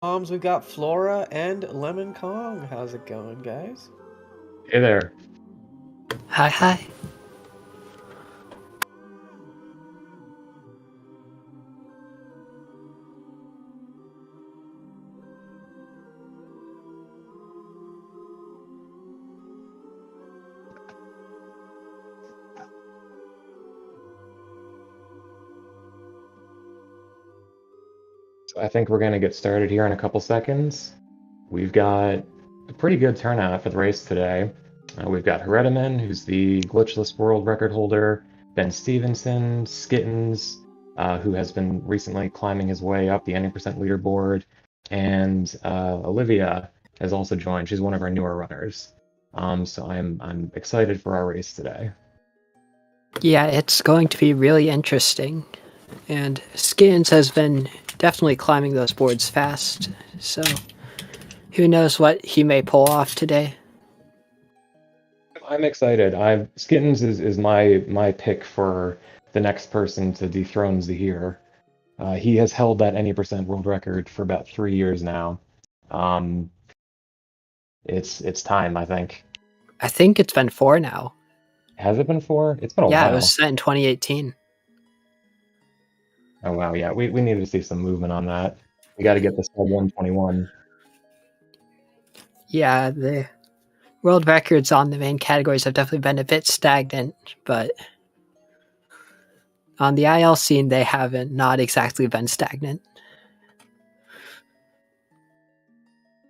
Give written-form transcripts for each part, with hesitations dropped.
We've got Flora and Lemon Kong. How's it going, guys? Hey there. Hi, hi. So I think we're going to get started here in a couple seconds. We've got a pretty good turnout for the race today. We've got Herediman, who's the glitchless world record holder, Ben Stevenson, Skittens, who has been recently climbing his way up the 90% leaderboard, and Olivia has also joined. She's one of our newer runners. So I'm excited for our race today. Yeah, it's going to be really interesting. And Skins has been definitely climbing those boards fast, so who knows what he may pull off today. I'm excited. Skittens is my pick for the next person to dethrone Zahir. He has held that any percent world record for about 3 years now. Um, it's time, I think. I think it's been 4 now. Has it been 4? It's been a Yeah, it was while. set in 2018. Oh wow, yeah, we needed to see some movement on that. We got to get this sub 121. Yeah, the world records on the main categories have definitely been a bit stagnant, but on the IL scene, they haven't not exactly been stagnant.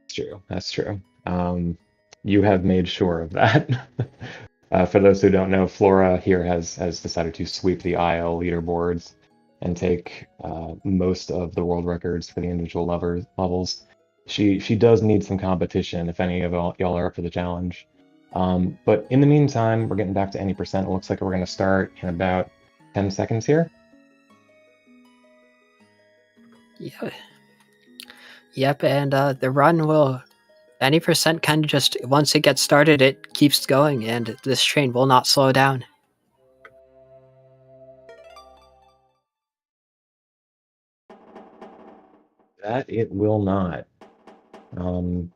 That's true. That's true. You have made sure of that. For those who don't know, Flora here has decided to sweep the IL leaderboards and take most of the world records for the individual levels. She does need some competition if any of y'all are up for the challenge. But in the meantime, we're getting back to any percent. It looks like we're going to start in about 10 seconds here. Yeah. Yep, and the run will any percent kind of just once it gets started, it keeps going, and this train will not slow down. That it will not. Um,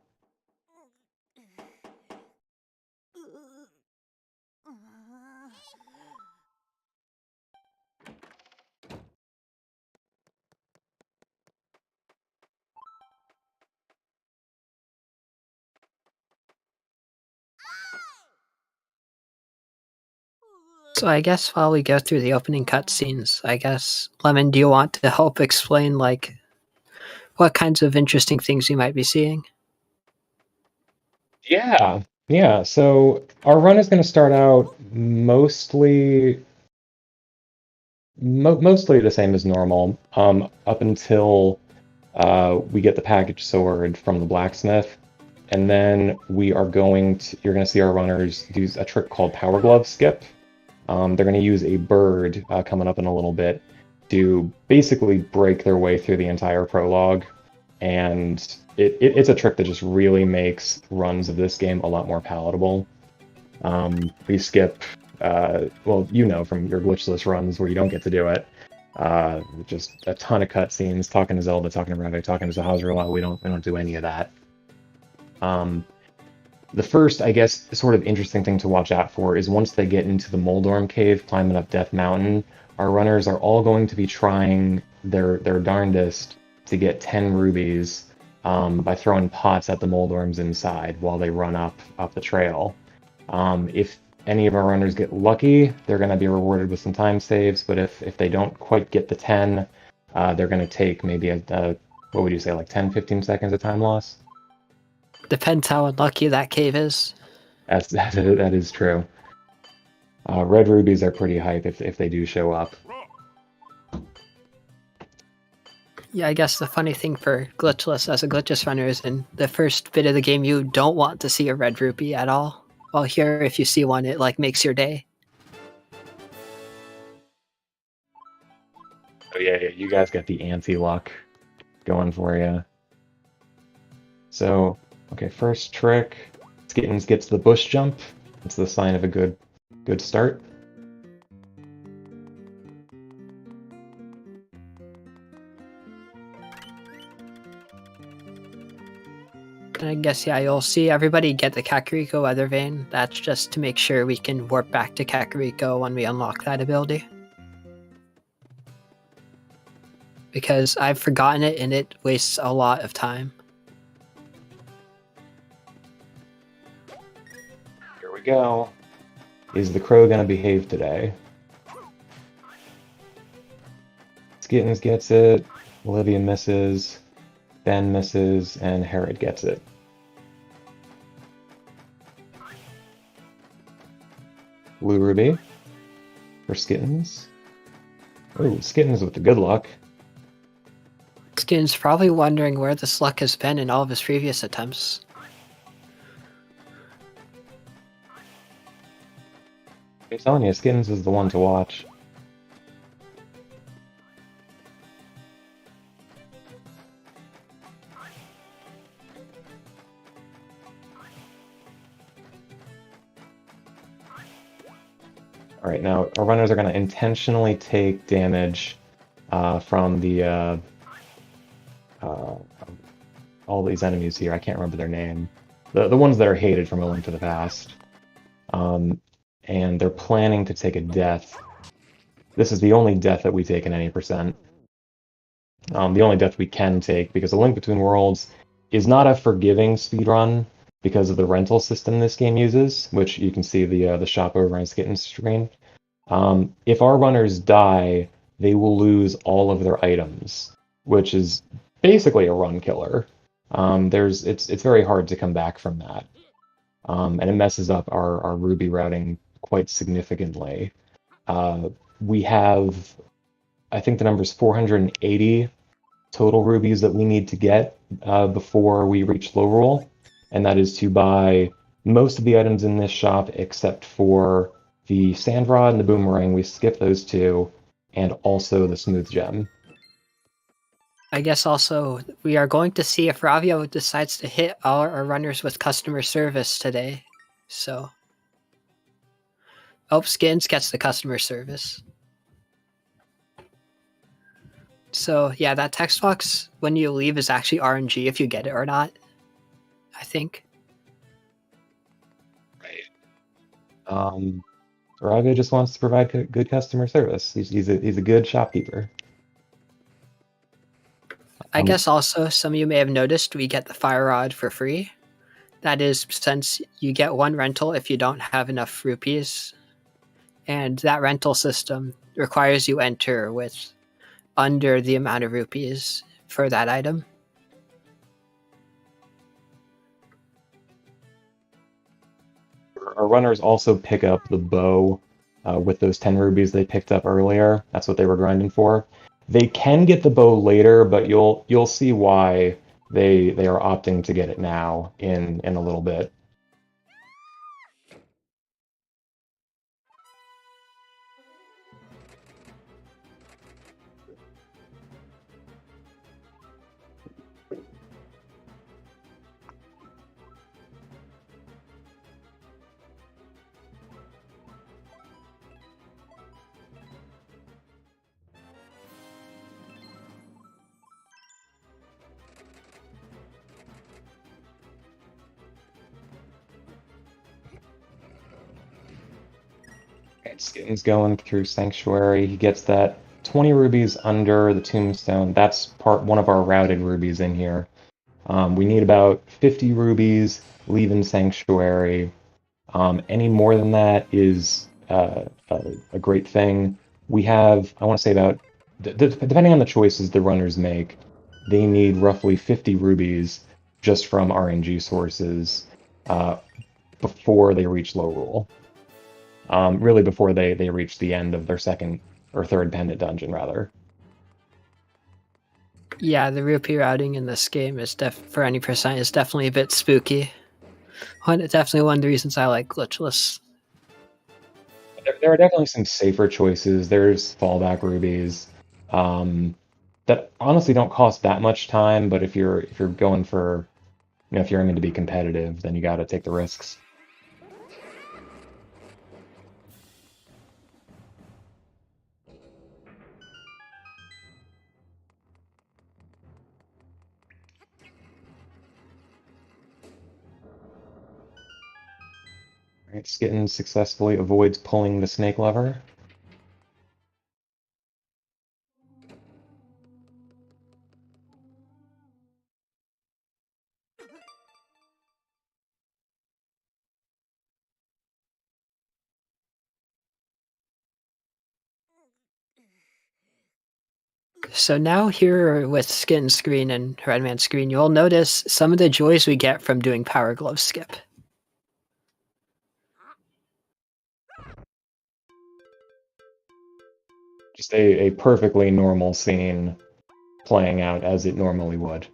So I guess while we go through the opening cutscenes, I guess Lemon, do you want to help explain like what kinds of interesting things you might be seeing? yeah, yeah. So our run is going to start out mostly the same as normal, up until we get the package sword from the blacksmith, and then you're going to see our runners do a trick called Power Glove Skip. They're going to use a bird coming up in a little bit to basically break their way through the entire prologue, and it's a trick that just really makes runs of this game a lot more palatable. We skip, well, you know from your glitchless runs where you don't get to do it. Just a ton of cutscenes, talking to Zelda, talking to Reve, talking to Zahazrala. We don't do any of that. The first, I guess, sort of interesting thing to watch out for is once they get into the Moldorm Cave, climbing up Death Mountain, our runners are all going to be trying their darndest to get 10 rubies by throwing pots at the Moldorms inside while they run up the trail. If any of our runners get lucky, they're going to be rewarded with some time saves, but if they don't quite get the 10, they're going to take maybe what would you say, like 10, 15 seconds of time loss? Depends how unlucky that cave is. That is true. Red rubies are pretty hype if they do show up. Yeah, I guess the funny thing for glitchless as a glitchless runner is in the first bit of the game you don't want to see a red rupee at all. While here, if you see one, it like makes your day. Oh yeah, you guys got the anti-luck going for you. So, okay, first trick, Skittens gets the bush jump. It's the sign of a good start. And I guess, yeah, you'll see everybody get the Kakariko Weather Vane. That's just to make sure we can warp back to Kakariko when we unlock that ability. Because I've forgotten it and it wastes a lot of time. Here we go. Is the crow gonna behave today? Skittens gets it, Olivia misses, Ben misses, and Herod gets it. Blue Ruby for Skittens. Oh, Skittens with the good luck. Skin's probably wondering where this luck has been in all of his previous attempts. I'm telling you, Skittens is the one to watch. Alright, now our runners are going to intentionally take damage from the all these enemies here. I can't remember their name. The ones that are hated from A Link to the Past. And they're planning to take a death. This is the only death that we take in any percent. The only death we can take, because A Link Between Worlds is not a forgiving speedrun because of the rental system this game uses, which you can see the shop over on Skitten's screen. If our runners die, they will lose all of their items, which is basically a run killer. It's very hard to come back from that, and it messes up our Ruby routing quite significantly. We have, I think the number is 480 total rubies that we need to get before we reach low roll, and that is to buy most of the items in this shop except for the sand rod and the boomerang. We skip those two, and also the smooth gem. I guess also we are going to see if Ravio decides to hit all our runners with customer service today. So, oh, Skins gets the customer service. So yeah, that text box when you leave is actually RNG if you get it or not, I think. Right. Raga just wants to provide good customer service. He's a good shopkeeper. I guess also some of you may have noticed we get the fire rod for free. That is since you get one rental if you don't have enough rupees. And that rental system requires you enter with under the amount of rupees for that item. Our runners also pick up the bow with those 10 rubies they picked up earlier. That's what they were grinding for. They can get the bow later, but you'll see why they are opting to get it now in a little bit. Skitten's going through Sanctuary. He gets that 20 rubies under the tombstone. That's one of our routed rubies in here. We need about 50 rubies leaving Sanctuary. Any more than that is a great thing. We have, I want to say about, depending on the choices the runners make, they need roughly 50 rubies just from RNG sources before they reach low roll. Really before they reach the end of their second or third pendant dungeon, rather. Yeah, the rupee routing in this game is for any percent is definitely a bit spooky. It's definitely one of the reasons I like glitchless. There are definitely some safer choices. There's fallback rubies that honestly don't cost that much time, but if you're going for, if you're aiming to be competitive, then you got to take the risks. Alright, Skitten successfully avoids pulling the snake lever. So now here with Skin Screen and Redman Screen, you'll notice some of the joys we get from doing Power Glove Skip. Just a perfectly normal scene playing out as it normally would.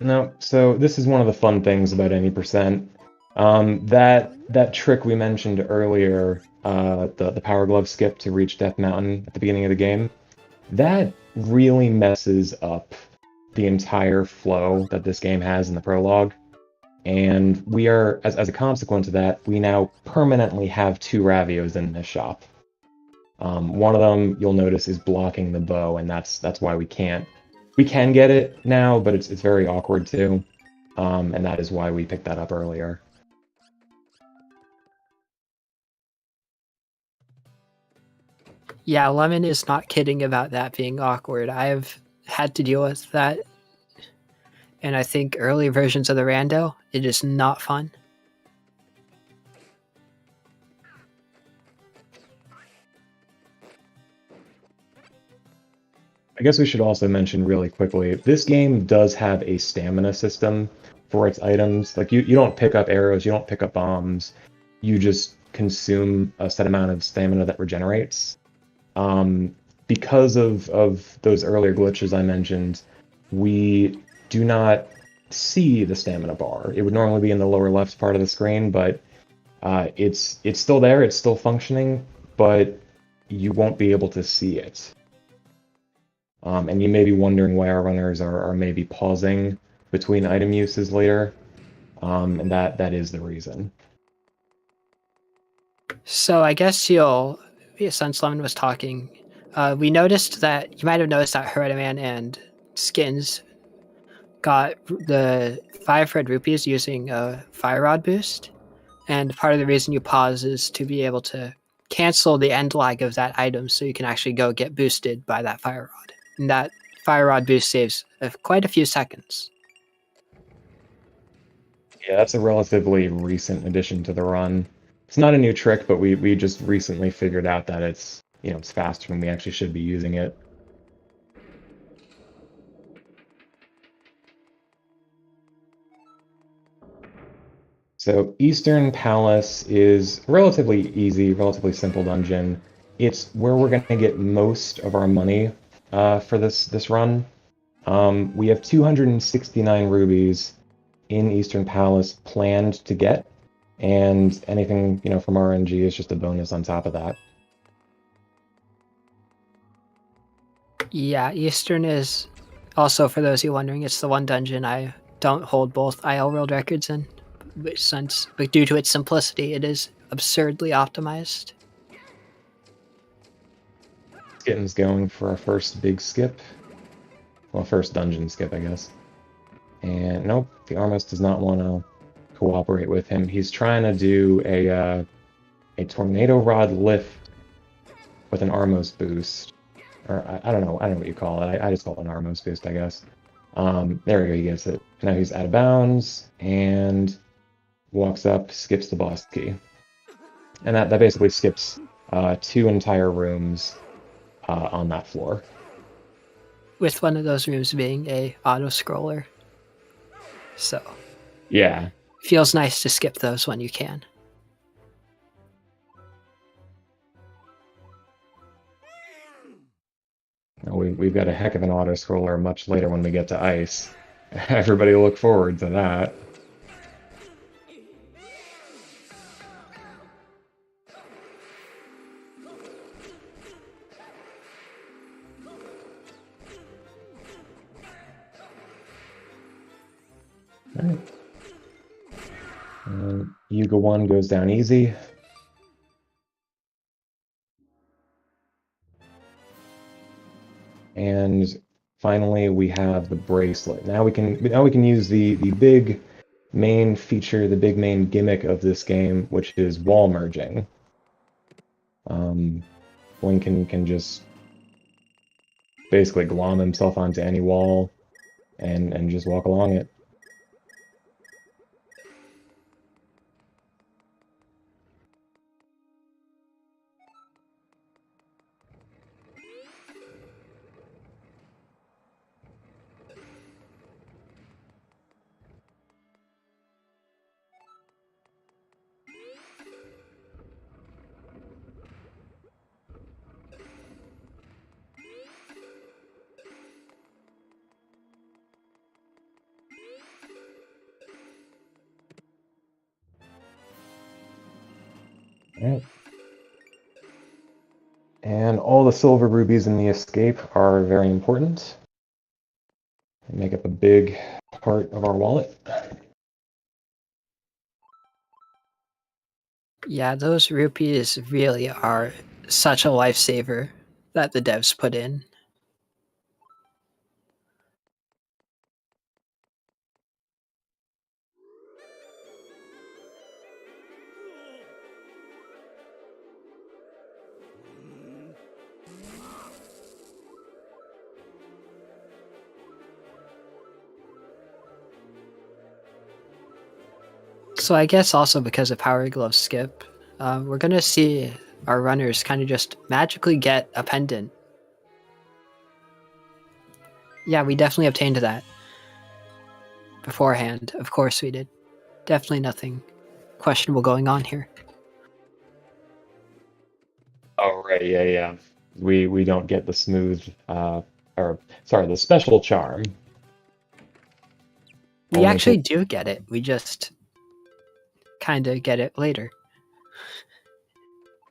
No, so this is one of the fun things about any percent. That trick we mentioned earlier, the Power Glove skip to reach Death Mountain at the beginning of the game, that really messes up the entire flow that this game has in the prologue. And we are, as a consequence of that, we now permanently have two Ravios in this shop. One of them, you'll notice, is blocking the bow, and that's why we can't. We can get it now, but it's very awkward too, and that is why we picked that up earlier. Yeah, Lemon is not kidding about that being awkward. I've had to deal with that, and I think early versions of the rando, it is not fun. I guess we should also mention really quickly, this game does have a stamina system for its items. Like, you don't pick up arrows, you don't pick up bombs, you just consume a set amount of stamina that regenerates. Because of those earlier glitches I mentioned, we do not see the stamina bar. It would normally be in the lower left part of the screen, but it's still there, it's still functioning, but you won't be able to see it. And you may be wondering why our runners are maybe pausing between item uses later, and that is the reason. So I guess since Lemon was talking, we noticed that, you might have noticed that Herediman and Skins got the 5 red rupees using a fire rod boost. And part of the reason you pause is to be able to cancel the end lag of that item so you can actually go get boosted by that fire rod. And that fire rod boost saves quite a few seconds. Yeah, that's a relatively recent addition to the run. It's not a new trick, but we just recently figured out that it's faster when we actually should be using it. So Eastern Palace is relatively easy, relatively simple dungeon. It's where we're going to get most of our money for this run. We have 269 rubies in Eastern Palace planned to get, and anything from RNG is just a bonus on top of that. Yeah, Eastern is also, for those of you wondering, it's the one dungeon I don't hold both IL world records in, but due to its simplicity, it is absurdly optimized. Skitten's going for our first big skip. Well, first dungeon skip, I guess. And nope, the Armos does not want to cooperate with him. He's trying to do a tornado rod lift with an Armos boost. Or I don't know what you call it. I just call it an Armos boost, I guess. There we go, he gets it. Now he's out of bounds and walks up, skips the boss key. And that basically skips 2 entire rooms on that floor. With one of those rooms being a auto-scroller. So, yeah. Feels nice to skip those when you can. We've got a heck of an auto-scroller much later when we get to ice. Everybody look forward to that. All right. And Yuga 1 goes down easy. And finally, we have the bracelet. Now we can use the big main feature, the big main gimmick of this game, which is wall merging. One can just basically glom himself onto any wall and just walk along it. All right. And all the silver rubies in the escape are very important. They make up a big part of our wallet. Yeah, those rupees really are such a lifesaver that the devs put in. So I guess also because of Power Glove Skip, we're gonna see our runners kind of just magically get a pendant. Yeah, we definitely obtained that beforehand. Of course we did. Definitely nothing questionable going on here. Oh right, yeah. We don't get the smooth or sorry, the special charm. We Only actually to do get it. We just kind of get it later.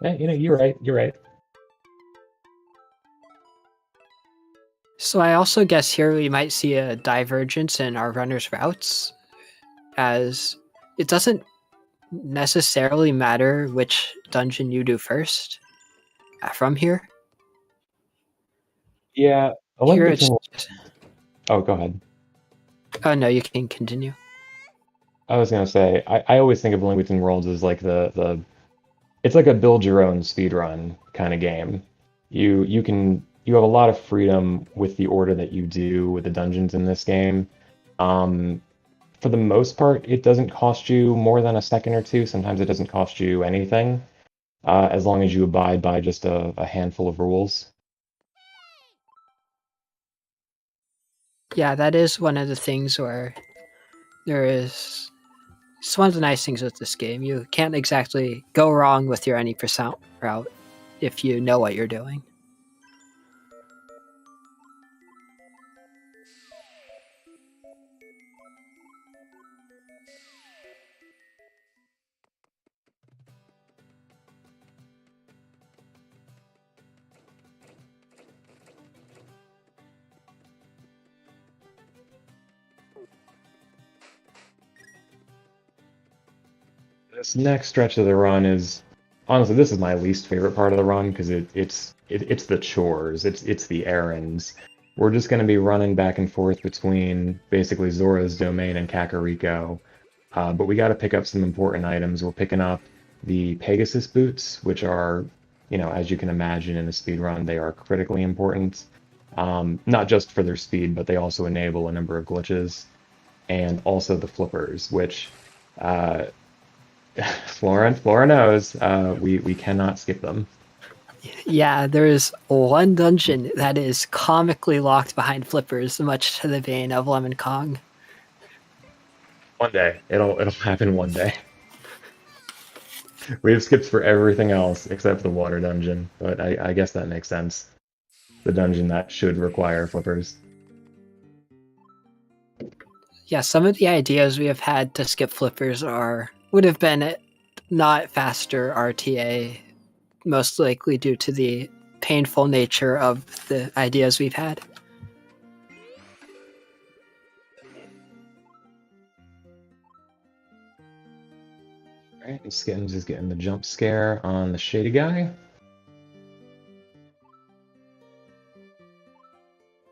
yeah, you're right, you're right. So I also guess here we might see a divergence in our runners' routes, as it doesn't necessarily matter which dungeon you do first from here. Yeah, A Link Here it's Between just, Oh, go ahead. oh no, you can continue. I was gonna say, I always think of A Link Between Worlds as like the it's like a build your own speedrun kind of game. You have a lot of freedom with the order that you do with the dungeons in this game. Um, for the most part, it doesn't cost you more than a second or two. Sometimes it doesn't cost you anything, as long as you abide by just a handful of rules. Yeah, that is one of the things where there is. It's one of the nice things with this game. You can't exactly go wrong with your any percent route if you know what you're doing. This next stretch of the run is honestly this is my least favorite part of the run because it's the chores, it's the errands. We're just going to be running back and forth between basically Zora's Domain and Kakariko, but we got to pick up some important items. We're picking up the Pegasus boots, which are, as you can imagine in a speed run, they are critically important. Not just for their speed, but they also enable a number of glitches, and also the flippers, which uh, Flora knows. We cannot skip them. Yeah, there is one dungeon that is comically locked behind flippers, much to the vein of Lemon Kong. One day, it'll happen one day. We have skips for everything else except the water dungeon, but I guess that makes sense. The dungeon that should require flippers. Yeah, some of the ideas we have had to skip flippers would have been not faster RTA, most likely due to the painful nature of the ideas we've had. Skittens is getting the jump scare on the shady guy.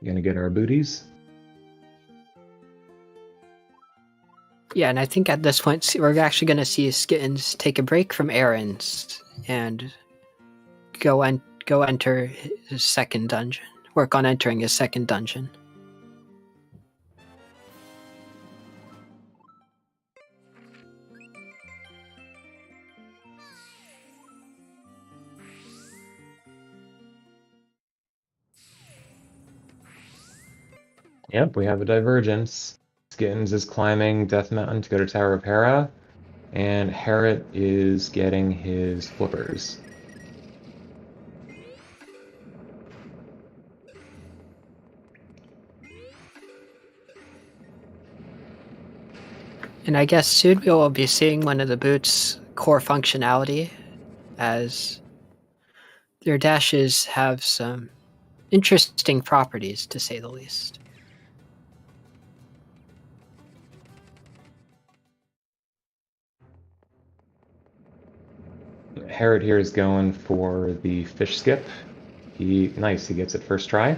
Gonna get our booties. Yeah, and I think at this point we're actually going to see Skittens take a break from errands and go enter his second dungeon. Work on entering his second dungeon. Yep, we have a divergence. Skittens is climbing Death Mountain to go to Tower of Hera, and Harriet is getting his flippers. And I guess soon we will be seeing one of the boot's core functionality, as their dashes have some interesting properties, to say the least. Harriet here is going for the fish skip. Nice, he gets it first try.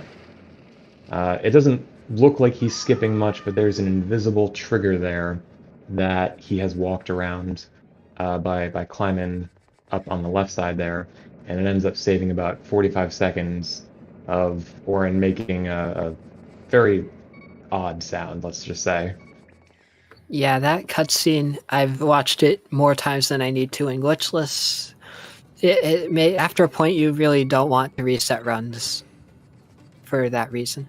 It doesn't look like he's skipping much, but there's an invisible trigger there that he has walked around by climbing up on the left side there, and it ends up saving about 45 seconds of Orin making a very odd sound, let's just say. Yeah, that cutscene, I've watched it more times than I need to in glitchless. It may, after a point, you really don't want to reset runs for that reason.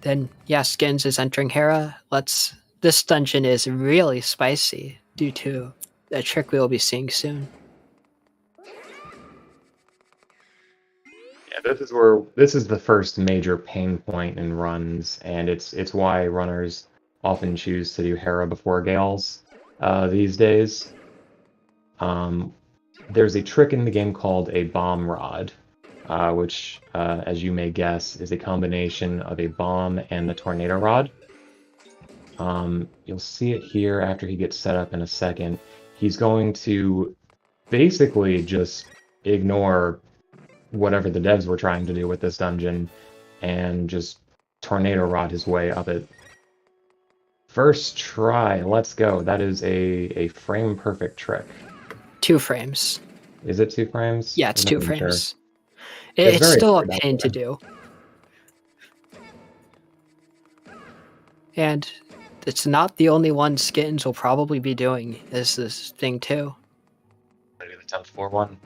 Then, yeah, Skins is entering Hera. This dungeon is really spicy due to a trick we will be seeing soon. Yeah, this is the first major pain point in runs, and it's why runners often choose to do Hera before Gales these days. There's a trick in the game called a bomb rod, which, as you may guess, is a combination of a bomb and the tornado rod. You'll see it here after he gets set up in a second. He's going to basically just ignore whatever the devs were trying to do with this dungeon and just tornado rod his way up it. First try, let's go. That is a frame perfect trick. 2 frames. Is it 2 frames? Yeah, it's I'm 2 not even sure. frames. It's very still a hard, pain to actually. do. And it's not the only one Skins will probably be doing is this thing too. Maybe the 10th floor one.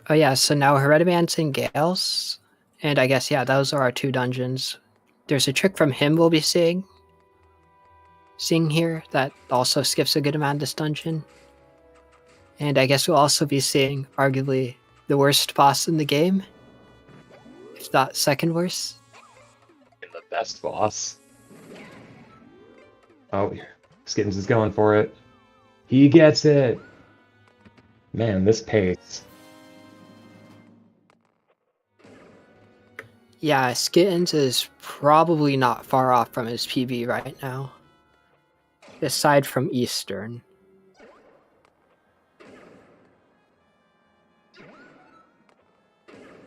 Oh yeah, so now Herediman's in Gales. And I guess, yeah, those are our 2 dungeons. There's a trick from him we'll be seeing here that also skips a good amount of this dungeon. And I guess we'll also be seeing arguably the worst boss in the game, if not second worst. And the best boss. Oh, Skittens is going for it. He gets it! Man, this pace. Yeah, Skittens is probably not far off from his PB right now. Aside from Eastern.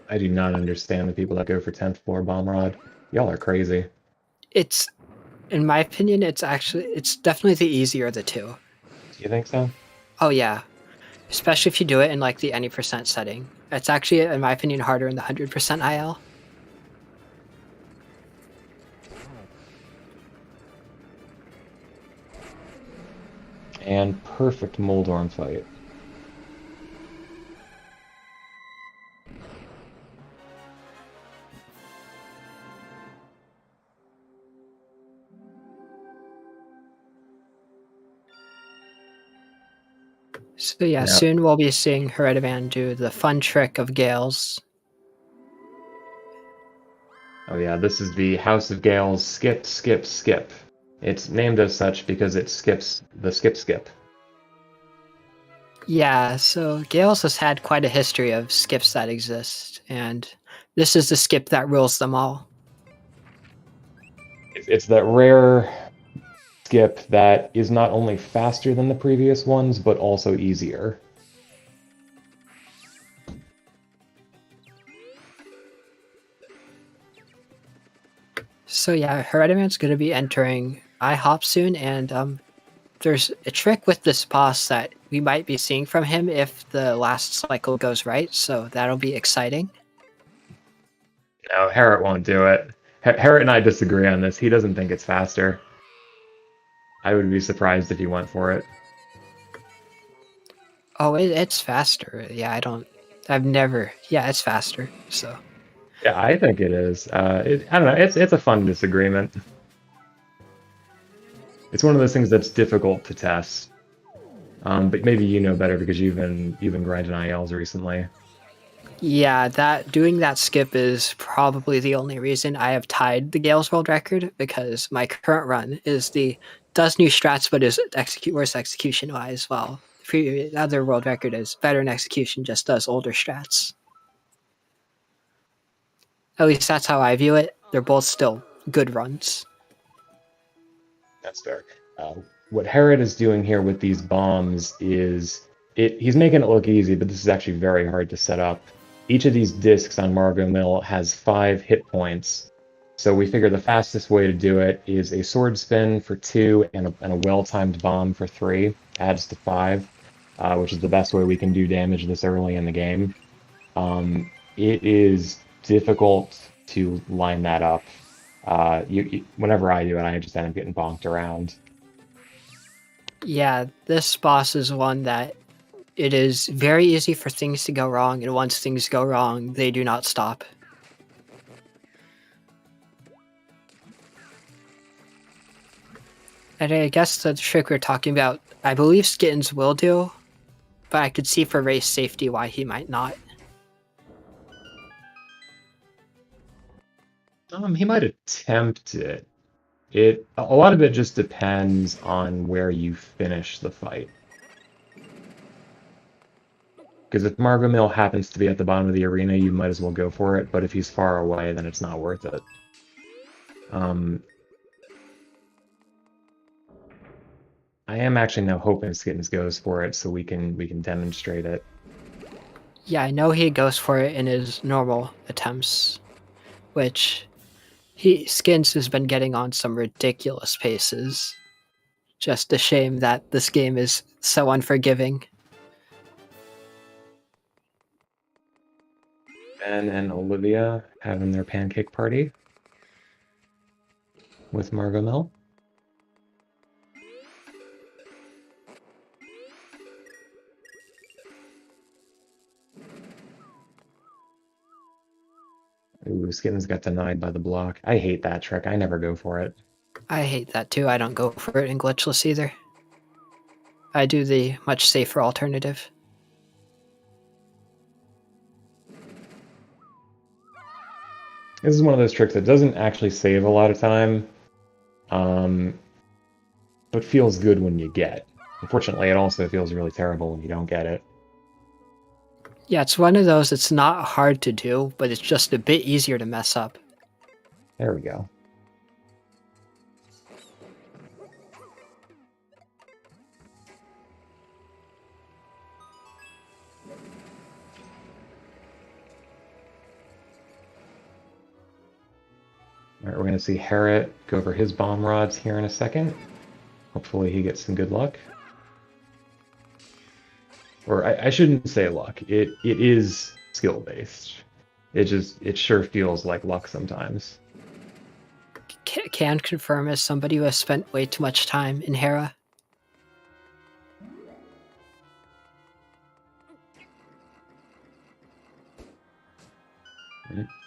I do not understand the people that go for 10th floor bomb rod. Y'all are crazy. It's, in my opinion, it's definitely the easier of the 2. Do you think so? Oh yeah. Especially if you do it in like the any percent setting. It's actually, in my opinion, harder in the 100% IL. And perfect Moldorm fight. So yeah, soon we'll be seeing Herediman do the fun trick of Gales. Oh yeah, this is the House of Gales skip, skip, skip. It's named as such because it skips the skip. Yeah, so Gales has had quite a history of skips that exist, and this is the skip that rules them all. It's that rare skip that is not only faster than the previous ones, but also easier. So yeah, Herediman's going to be entering IHOP soon, and there's a trick with this boss that we might be seeing from him if the last cycle goes right, so that'll be exciting. No, Harriet won't do it. Harriet and I disagree on this. He doesn't think it's faster. I would be surprised if he went for it. Oh, it's faster. Yeah, it's faster, so. Yeah, I think it is. I don't know. It's a fun disagreement. It's one of those things that's difficult to test. But maybe you know better because you've been grinding ILs recently. Yeah, doing that skip is probably the only reason I have tied the Gales world record, because my current run does new strats but is worse execution wise. Well, the other world record is better in execution, just does older strats. At least that's how I view it. They're both still good runs. That's fair. What Herod is doing here with these bombs is he's making it look easy, but this is actually very hard to set up. Each of these discs on Margot Mill has 5 hit points, so we figure the fastest way to do it is a sword spin for 2 and a well-timed bomb for 3, adds to 5, which is the best way we can do damage this early in the game. It is difficult to line that up. Whenever I do it, I just end up getting bonked around. Yeah, this boss is one that it is very easy for things to go wrong, and once things go wrong, they do not stop. And I guess the trick we're talking about, I believe Skittins will do, but I could see for race safety why he might not. He might attempt it. A lot of it just depends on where you finish the fight. Because if Margot Mill happens to be at the bottom of the arena, you might as well go for it, but if he's far away, then it's not worth it. I am actually now hoping Skittins goes for it so we can demonstrate it. Yeah, I know he goes for it in his normal attempts, which Skins has been getting on some ridiculous paces. Just a shame that this game is so unforgiving. Ben and Olivia having their pancake party with Margot Mill. Ooh, Skittins got denied by the block. I hate that trick. I never go for it. I hate that too. I don't go for it in glitchless either. I do the much safer alternative. This is one of those tricks that doesn't actually save a lot of time, but feels good when you get. Unfortunately, it also feels really terrible when you don't get it. Yeah, it's one of those, it's not hard to do, but it's just a bit easier to mess up. There we go. Alright, we're going to see Harriet go over his bomb rods here in a second. Hopefully he gets some good luck. Or I shouldn't say luck. It is skill-based. It sure feels like luck sometimes. Can confirm as somebody who has spent way too much time in Hera.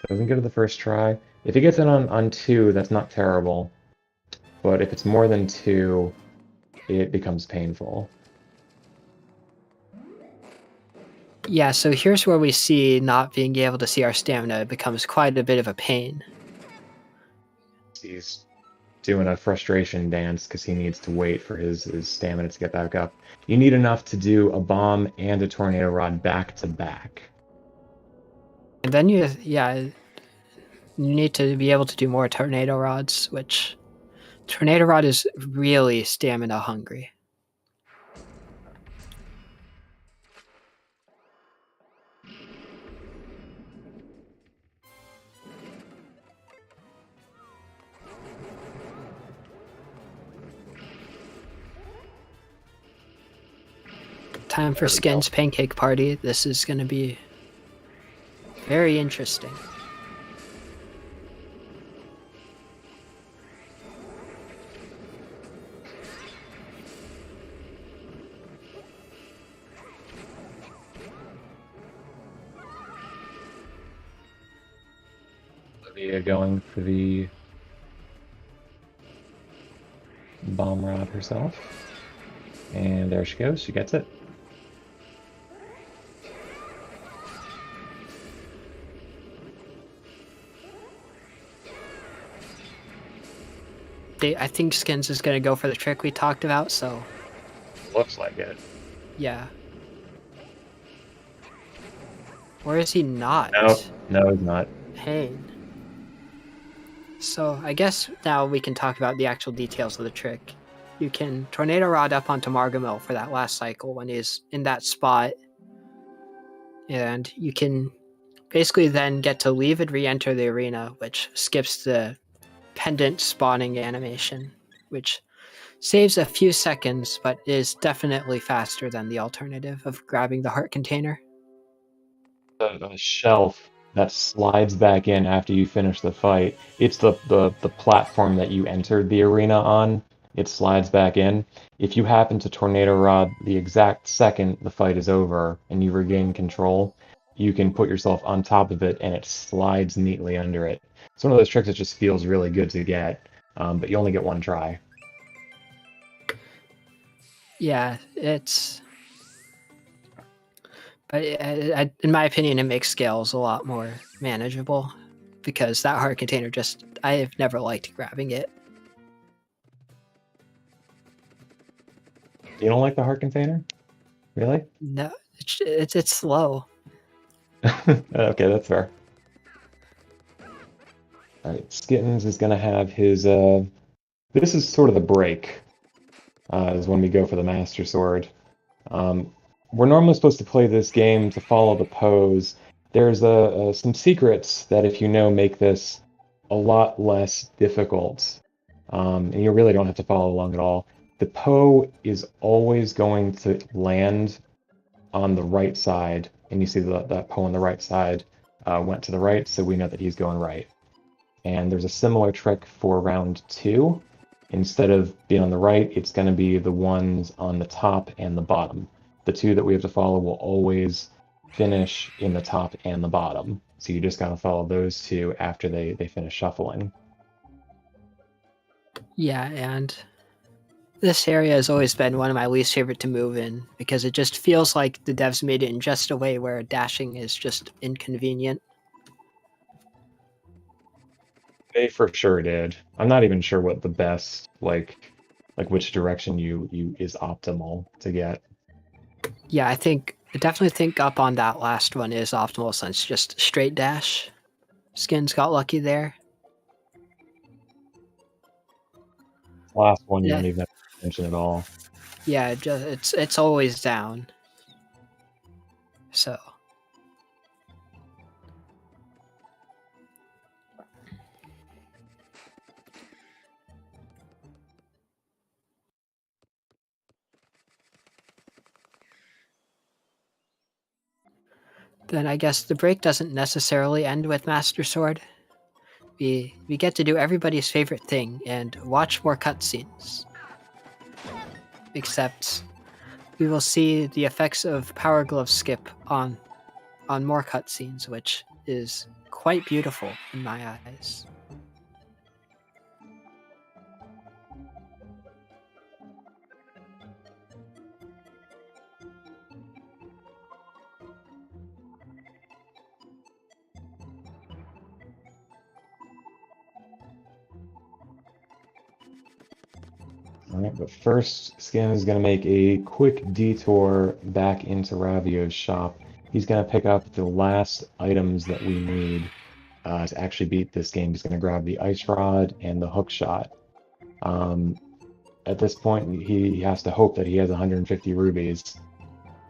Doesn't get it the first try. If he gets it on 2, that's not terrible. But if it's more than 2, it becomes painful. Yeah, so here's where we see not being able to see our stamina becomes quite a bit of a pain. These doing a frustration dance because he needs to wait for his stamina to get back up. You need enough to do a bomb and a tornado rod back to back. And then you need to be able to do more tornado rods, which tornado rod is really stamina hungry. Time for Skin's pancake party. This is going to be very interesting. Olivia going for the bomb rod herself. And there she goes. She gets it. I think Skins is going to go for the trick we talked about, so... Looks like it. Yeah. Or is he not? No, he's not. Pain. So I guess now we can talk about the actual details of the trick. You can tornado rod up onto Margamil for that last cycle when he's in that spot. And you can basically then get to leave and re-enter the arena, which skips the pendant spawning animation, which saves a few seconds, but is definitely faster than the alternative of grabbing the heart container. A shelf that slides back in after you finish the fight. It's the platform that you entered the arena on. It slides back in. If you happen to tornado rod the exact second the fight is over and you regain control, you can put yourself on top of it and it slides neatly under it. It's one of those tricks that just feels really good to get, but you only get one try. Yeah, it's... But in my opinion, it makes scales a lot more manageable because that heart container I have never liked grabbing it. You don't like the heart container? Really? No, it's slow. Okay, that's fair. Alright, Skittins is going to have his... This is sort of the break, is when we go for the Master Sword. We're normally supposed to play this game to follow the pose. There's some secrets that, if you know, make this a lot less difficult. And you really don't have to follow along at all. The Poe is always going to land on the right side, and you see that Poe on the right side went to the right, so we know that he's going right. And there's a similar trick for round 2. Instead of being on the right, it's going to be the ones on the top and the bottom. The two that we have to follow will always finish in the top and the bottom. So you just got to follow those two after they finish shuffling. Yeah, and this area has always been one of my least favorite to move in because it just feels like the devs made it in just a way where dashing is just inconvenient. They for sure did. I'm not even sure what the best like which direction you is optimal to get. Yeah, I definitely think up on that last one is optimal since just straight dash. Skins got lucky there. Last one you Yeah. don't even have to mention at all. Yeah, it's always down. So then I guess the break doesn't necessarily end with Master Sword. We get to do everybody's favorite thing and watch more cutscenes. Except we will see the effects of Power Glove skip on more cutscenes, which is quite beautiful in my eyes. All right, but first, Skin is going to make a quick detour back into Ravio's shop. He's going to pick up the last items that we need to actually beat this game. He's going to grab the Ice Rod and the Hook Shot. Um, at this point, he has to hope that he has 150 rubies.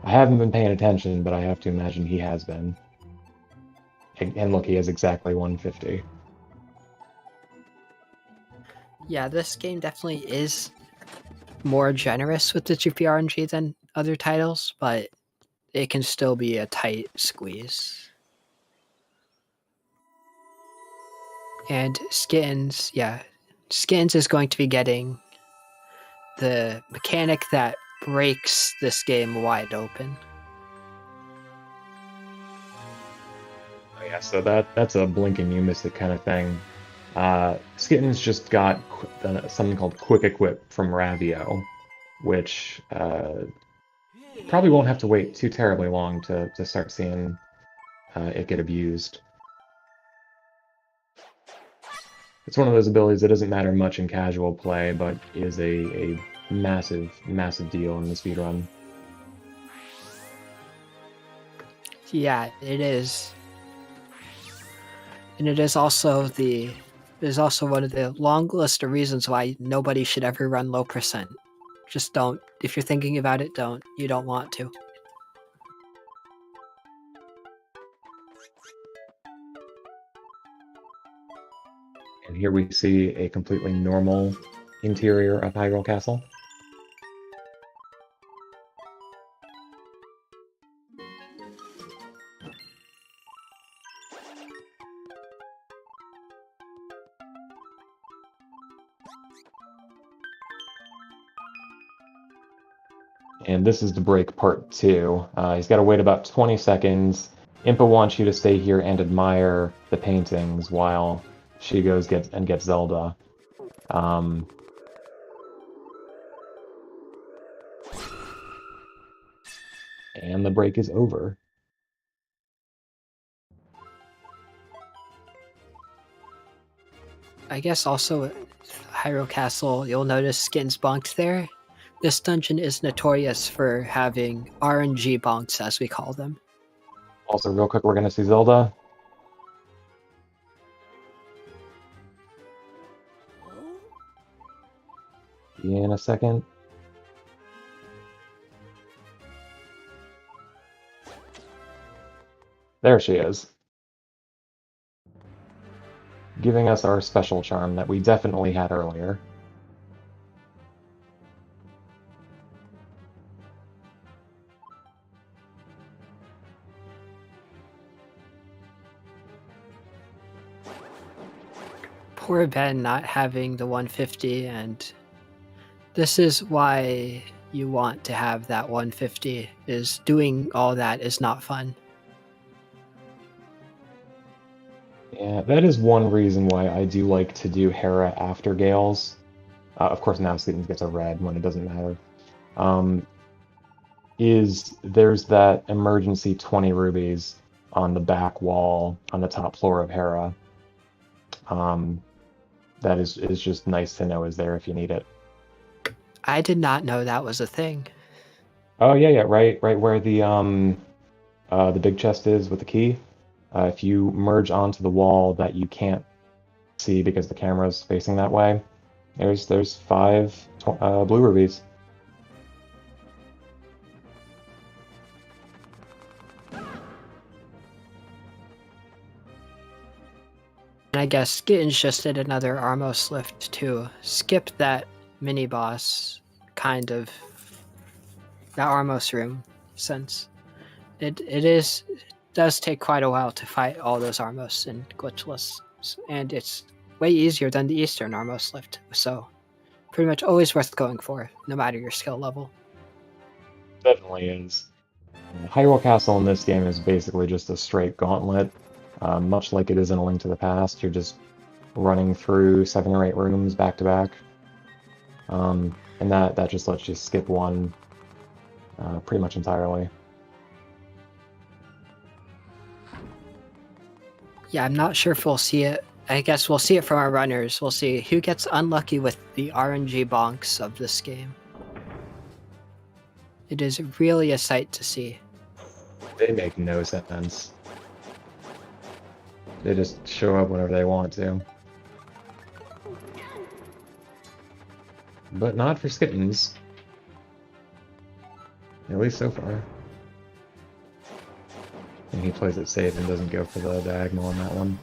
I haven't been paying attention, but I have to imagine he has been. And look, he has exactly 150. Yeah, this game definitely is more generous with the GPRNG than other titles, but it can still be a tight squeeze. And Skins is going to be getting the mechanic that breaks this game wide open. Oh yeah, so that's a blink and you miss it kind of thing. Skitten's just got something called Quick Equip from Ravio, which probably won't have to wait too terribly long to start seeing it get abused. It's one of those abilities that doesn't matter much in casual play, but is a massive, massive deal in the speedrun. Yeah, it is. And it is also one of the long list of reasons why nobody should ever run low percent. Just don't. If you're thinking about it, don't. You don't want to. And here we see a completely normal interior of Hyrule Castle. And this is the break part 2. He's got to wait about 20 seconds. Impa wants you to stay here and admire the paintings while she goes gets Zelda. And the break is over. I guess also at Hyrule Castle, you'll notice skins bonked there. This dungeon is notorious for having RNG bonks, as we call them. Also, real quick, we're going to see Zelda. In a second. There she is. Giving us our special charm that we definitely had earlier. Poor Ben not having the 150, and this is why you want to have that 150, is doing all that is not fun. Yeah, that is one reason why I do like to do Hera after Gales. Of course, now Skeetons gets a red when it doesn't matter. Is there's that emergency 20 rubies on the back wall on the top floor of Hera. That is just nice to know is there if you need it. I did not know that was a thing. Oh yeah, right where the big chest is with the key. If you merge onto the wall that you can't see because the camera's facing that way, there's 5 blue rubies. And I guess Gittins just did another Armos lift to skip that mini boss kind of that Armos room, since it does take quite a while to fight all those Armos in glitchless, and it's way easier than the Eastern Armos lift, so pretty much always worth going for, no matter your skill level. Definitely is. Hyrule Castle in this game is basically just a straight gauntlet, much like it is in A Link to the Past. You're just running through 7 or 8 rooms back to back, and that just lets you skip one pretty much entirely. Yeah, I'm not sure if we'll see it I guess we'll see it from our runners. We'll see who gets unlucky with the RNG bonks of this game. It is really a sight to see. They make no sense. They just show up whenever they want to. But not for Skittens. At least so far. And he plays it safe and doesn't go for the diagonal on that one.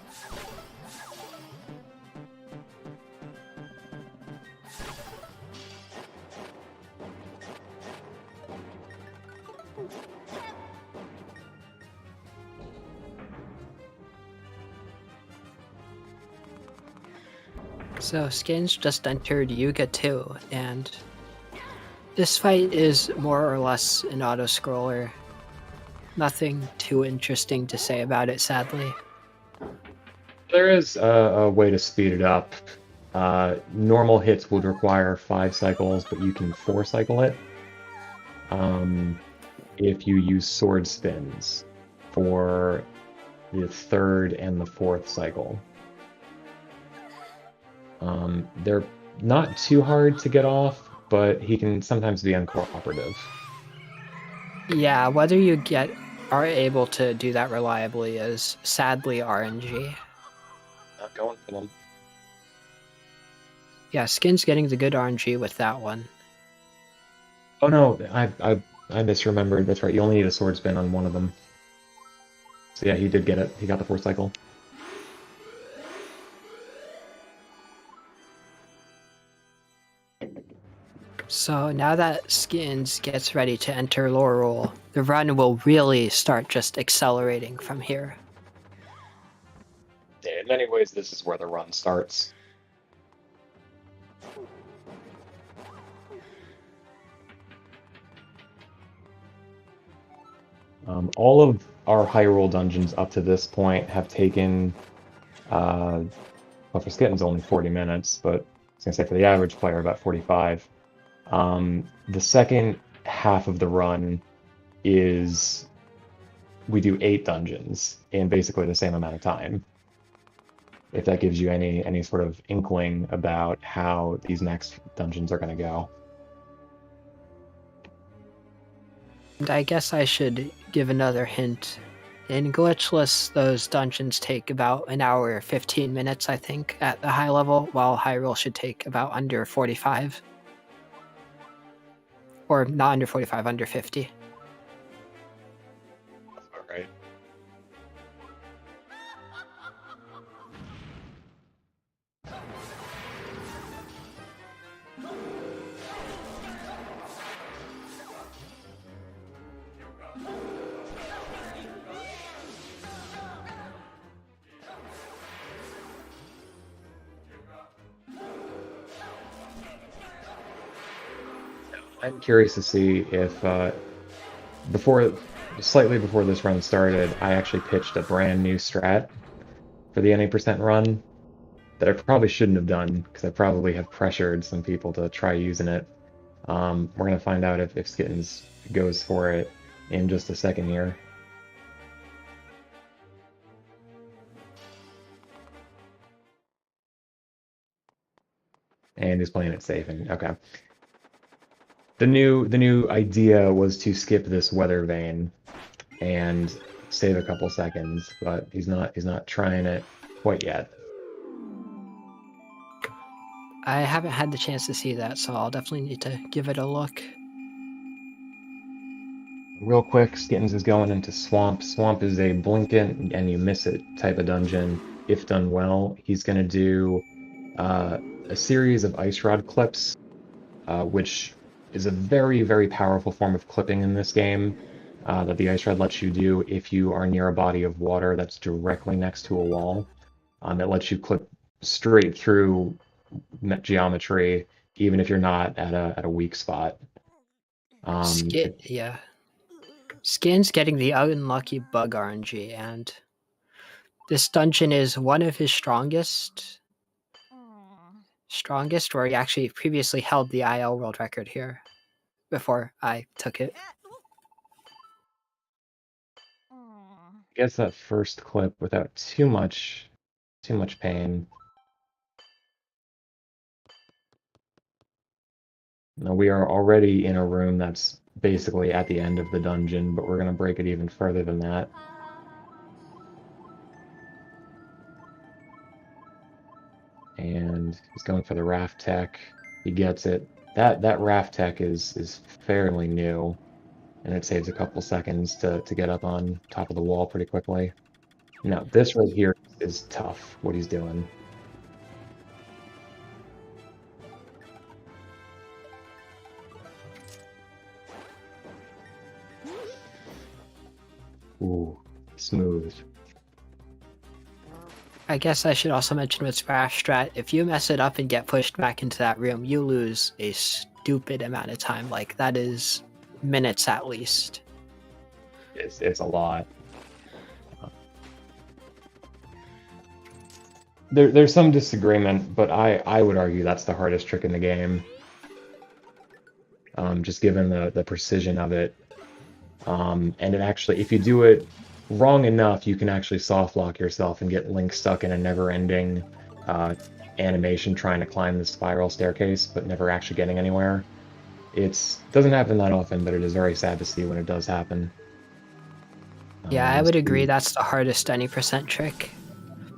So Skins just entered Yuga 2, and this fight is more or less an auto-scroller. Nothing too interesting to say about it, sadly. There is a way to speed it up. Normal hits would require 5 cycles, but you can 4 cycle it if you use sword spins for the 3rd and the 4th cycle. They're not too hard to get off, but he can sometimes be uncooperative. Yeah, whether you are able to do that reliably is sadly RNG. Not going for them. Yeah, Skin's getting the good RNG with that one. Oh no, I misremembered. That's right. You only need a sword spin on one of them. So yeah, he did get it. He got the 4th cycle. So now that Skins gets ready to enter Laurel, the run will really start just accelerating from here. Yeah, in many ways, this is where the run starts. All of our Hyrule dungeons up to this point have taken, well, for Skitten's only 40 minutes, but I was going to say for the average player, about 45. The second half of the run is we do 8 dungeons in basically the same amount of time. If that gives you any sort of inkling about how these next dungeons are going to go. And I guess I should give another hint. In Glitchless, those dungeons take about an hour 15 minutes, I think, at the high level, while Hyrule should take about under 45. Or not under 45, under 50. That's about right. I'm curious to see if slightly before this run started, I actually pitched a brand new strat for the NA% run that I probably shouldn't have done because I probably have pressured some people to try using it. We're gonna find out if Skittens goes for it in just a second here. And he's playing it safe, and okay. The new idea was to skip this weather vane and save a couple seconds, but he's not trying it quite yet. I haven't had the chance to see that, so I'll definitely need to give it a look. Real quick, Skittens is going into Swamp. Swamp is a blink it and you miss it type of dungeon. If done well, he's going to do a series of ice rod clips, which is a very, very powerful form of clipping in this game that the ice rod lets you do if you are near a body of water that's directly next to a wall. It lets you clip straight through geometry, even if you're not at a weak spot. Yeah. Skin's getting the unlucky bug RNG, and this dungeon is one of his strongest, where he actually previously held the IL world record here before I took it. Gets that first clip without too much too much pain. Now we are already in a room that's basically at the end of the dungeon, but we're going to break it even further than that. And he's going for the raft tech. He gets it. That raft tech is fairly new, and it saves a couple seconds to get up on top of the wall pretty quickly. Now, this right here is tough, what he's doing. Ooh, smooth. I guess I should also mention with Splash Strat, if you mess it up and get pushed back into that room, you lose a stupid amount of time. Like, that is minutes at least. It's a lot. There's some disagreement, but I would argue that's the hardest trick in the game. Just given the precision of it. And it actually, if you do it wrong enough, you can actually soft lock yourself and get Link stuck in a never-ending animation trying to climb the spiral staircase, but never actually getting anywhere. It doesn't happen that often, but it is very sad to see when it does happen. Yeah, I would agree that's the hardest any percent trick.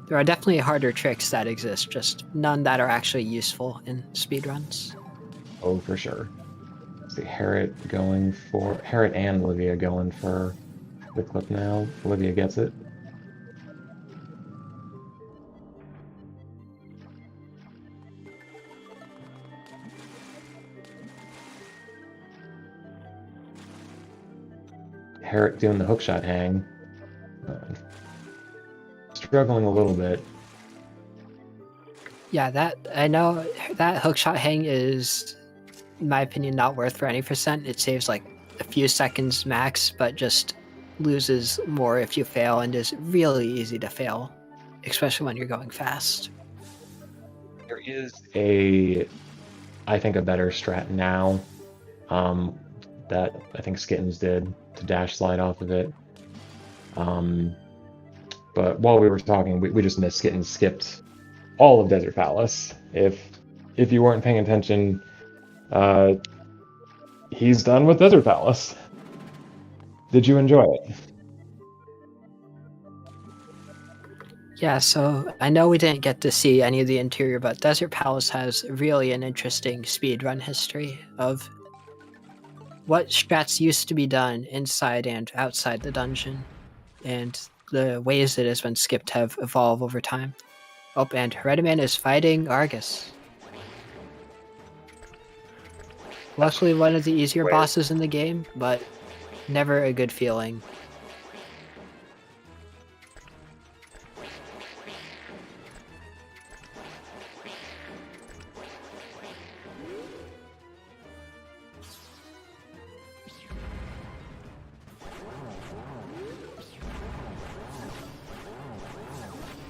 There are definitely harder tricks that exist, just none that are actually useful in speedruns. Oh, for sure. See, Harriet and Olivia going for the clip now. Olivia gets it. Harriet doing the hookshot hang. Struggling a little bit. Yeah, I know that hookshot hang is, in my opinion, not worth for any percent. It saves like a few seconds max, but just loses more if you fail and is really easy to fail, especially when you're going fast. There is I think, a better strat now that I think Skittens did to dash slide off of it. But while we were talking, we just missed Skittens skipped all of Desert Palace. If you weren't paying attention, he's done with Desert Palace. Did you enjoy it? Yeah, so I know we didn't get to see any of the interior, but Desert Palace has really an interesting speedrun history of what strats used to be done inside and outside the dungeon, and the ways it has been skipped have evolved over time. Oh, and Redman is fighting Argus. Luckily one of the easier bosses in the game, but never a good feeling.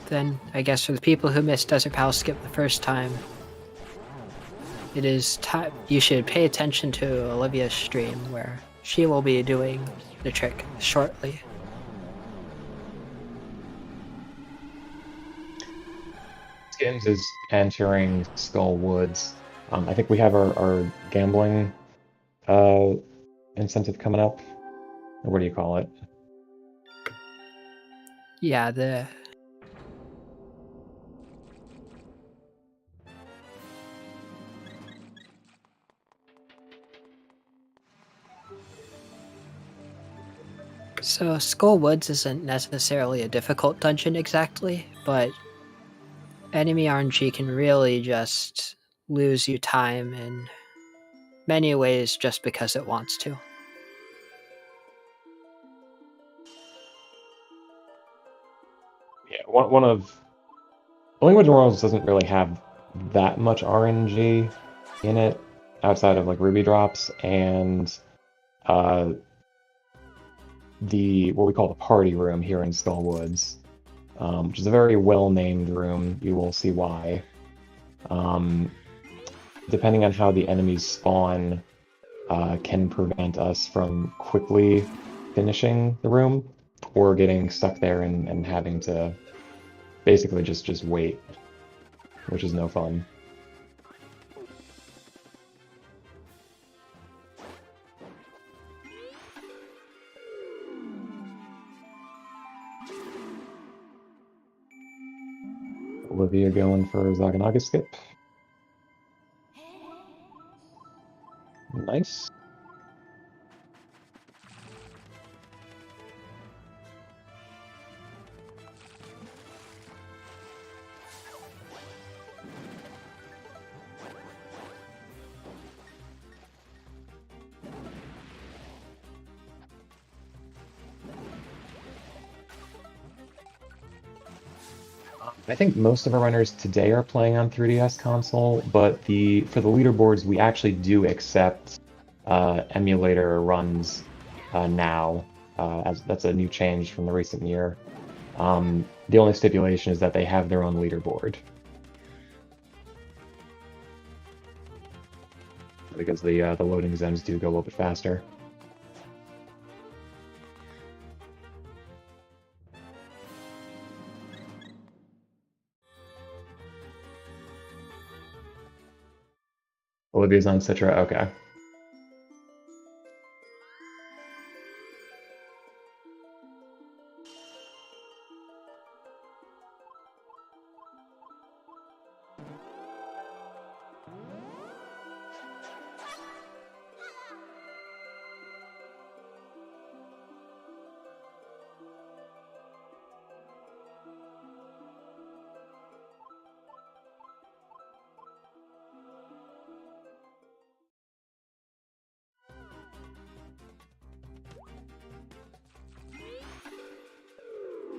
Then, I guess for the people who missed Desert Palace Skip the first time, it is time you should pay attention to Olivia's stream, where she will be doing the trick shortly. Skittens is entering Skull Woods. I think we have our gambling incentive coming up. Or what do you call it? Yeah, the... So, Skull Woods isn't necessarily a difficult dungeon exactly, but enemy RNG can really just lose you time in many ways just because it wants to. Yeah, one of... Language Worlds doesn't really have that much RNG in it, outside of like Ruby drops, and what we call the party room here in Skull Woods, which is a very well-named room. You will see why. Depending on how the enemies spawn, can prevent us from quickly finishing the room, or getting stuck there and having to basically just wait, which is no fun. Olivia going for Zaganaga skip. Nice. I think most of our runners today are playing on 3DS console, but for the leaderboards, we actually do accept emulator runs now, as that's a new change from the recent year. The only stipulation is that they have their own leaderboard. Because the loading zones do go a little bit faster. Olivia's on Citra, okay.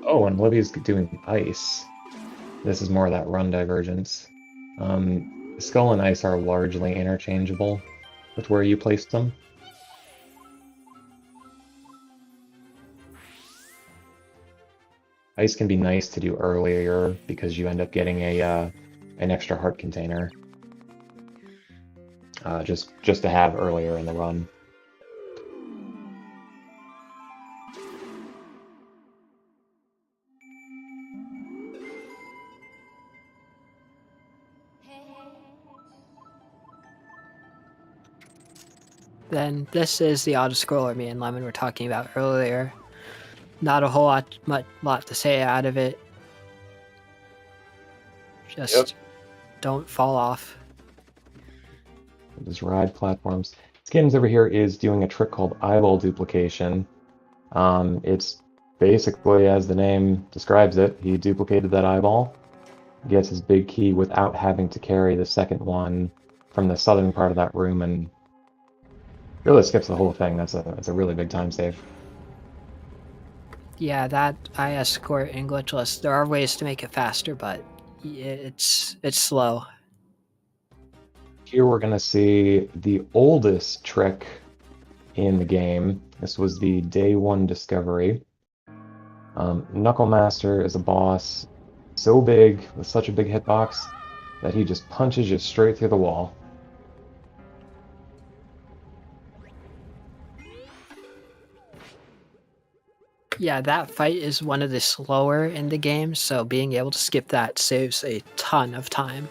Oh, and Olivia's doing ice. This is more of that run divergence. Skull and ice are largely interchangeable with where you place them. Ice can be nice to do earlier because you end up getting an extra heart container. Just to have earlier in the run. Then this is the auto-scroller me and Lemon were talking about earlier. Not a whole lot to say out of it. Just don't fall off. Just ride platforms. Skins over here is doing a trick called eyeball duplication. It's basically, as the name describes it, he duplicated that eyeball, gets his big key without having to carry the second one from the southern part of that room, and really skips the whole thing. That's a really big time save. Yeah, that IS score in glitchless. There are ways to make it faster, but it's slow. Here we're gonna see the oldest trick in the game. This was the day one discovery. Knuckle Master is a boss so big, with such a big hitbox, that he just punches you straight through the wall. Yeah, that fight is one of the slower in the game, so being able to skip that saves a ton of time.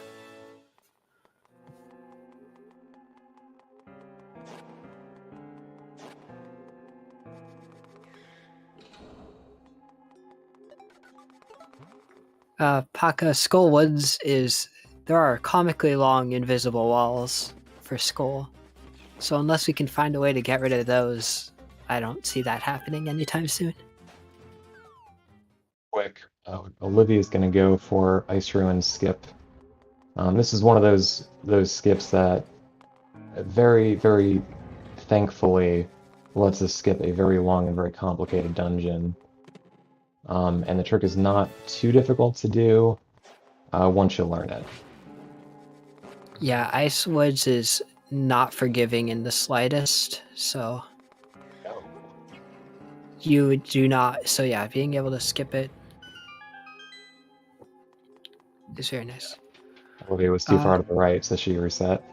Paka Skull Woods there are comically long invisible walls for Skull. So unless we can find a way to get rid of those, I don't see that happening anytime soon. Quick, Olivia's gonna go for Ice Ruin skip. This is one of those skips that very, very thankfully lets us skip a very long and very complicated dungeon. And the trick is not too difficult to do once you learn it. Yeah, Ice Woods is not forgiving in the slightest, so you do not. So yeah, being able to skip it is very nice. Olivia was too far to the right, so she reset.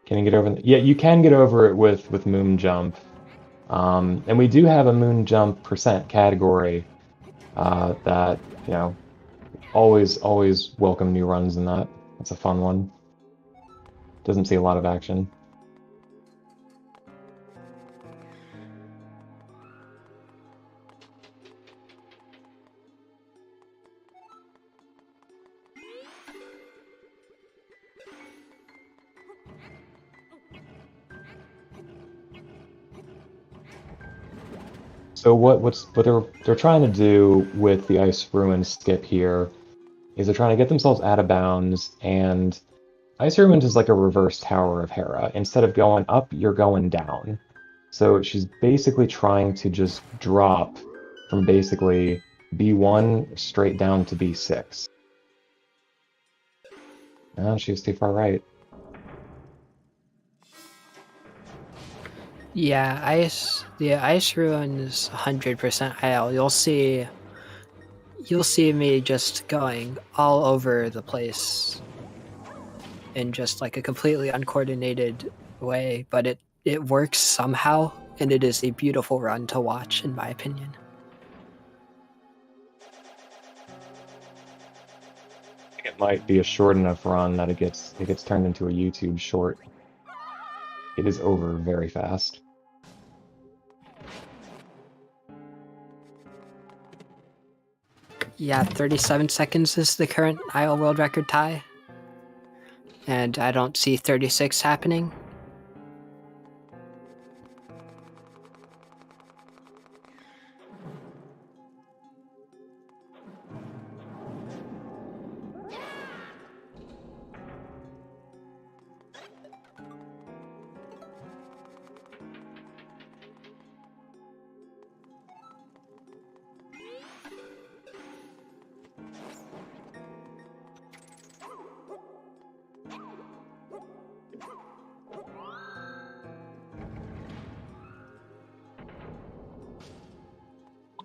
Can you get over? Yeah, you can get over it with Moon Jump. And we do have a Moon Jump percent category that, you know, always welcome new runs in that. It's a fun one. Doesn't see a lot of action. So what they're trying to do with the Ice Ruin skip here is they're trying to get themselves out of bounds, and Ice Ruins is like a reverse Tower of Hera. Instead of going up, you're going down. So she's basically trying to just drop from basically B1 straight down to B6. Oh, she was too far right. Yeah, the ice ruin is 100% IL. You'll see me just going all over the place in just like a completely uncoordinated way, but it works somehow, and it is a beautiful run to watch, in my opinion. I think it might be a short enough run that it gets turned into a YouTube short. It is over very fast. Yeah, 37 seconds is the current IL world record tie. And I don't see 36 happening.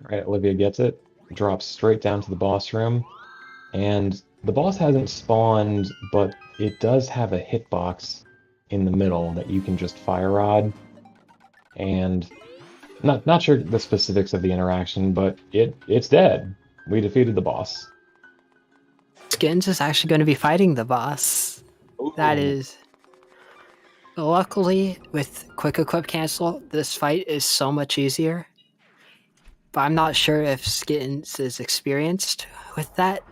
Right, Olivia gets it, drops straight down to the boss room, and the boss hasn't spawned, but it does have a hitbox in the middle that you can just fire rod. And not sure the specifics of the interaction, but it's dead. We defeated the boss. Skins is actually going to be fighting the boss. That Ooh. is... Luckily, with quick equip cancel, this fight is so much easier. But I'm not sure if Skins is experienced with that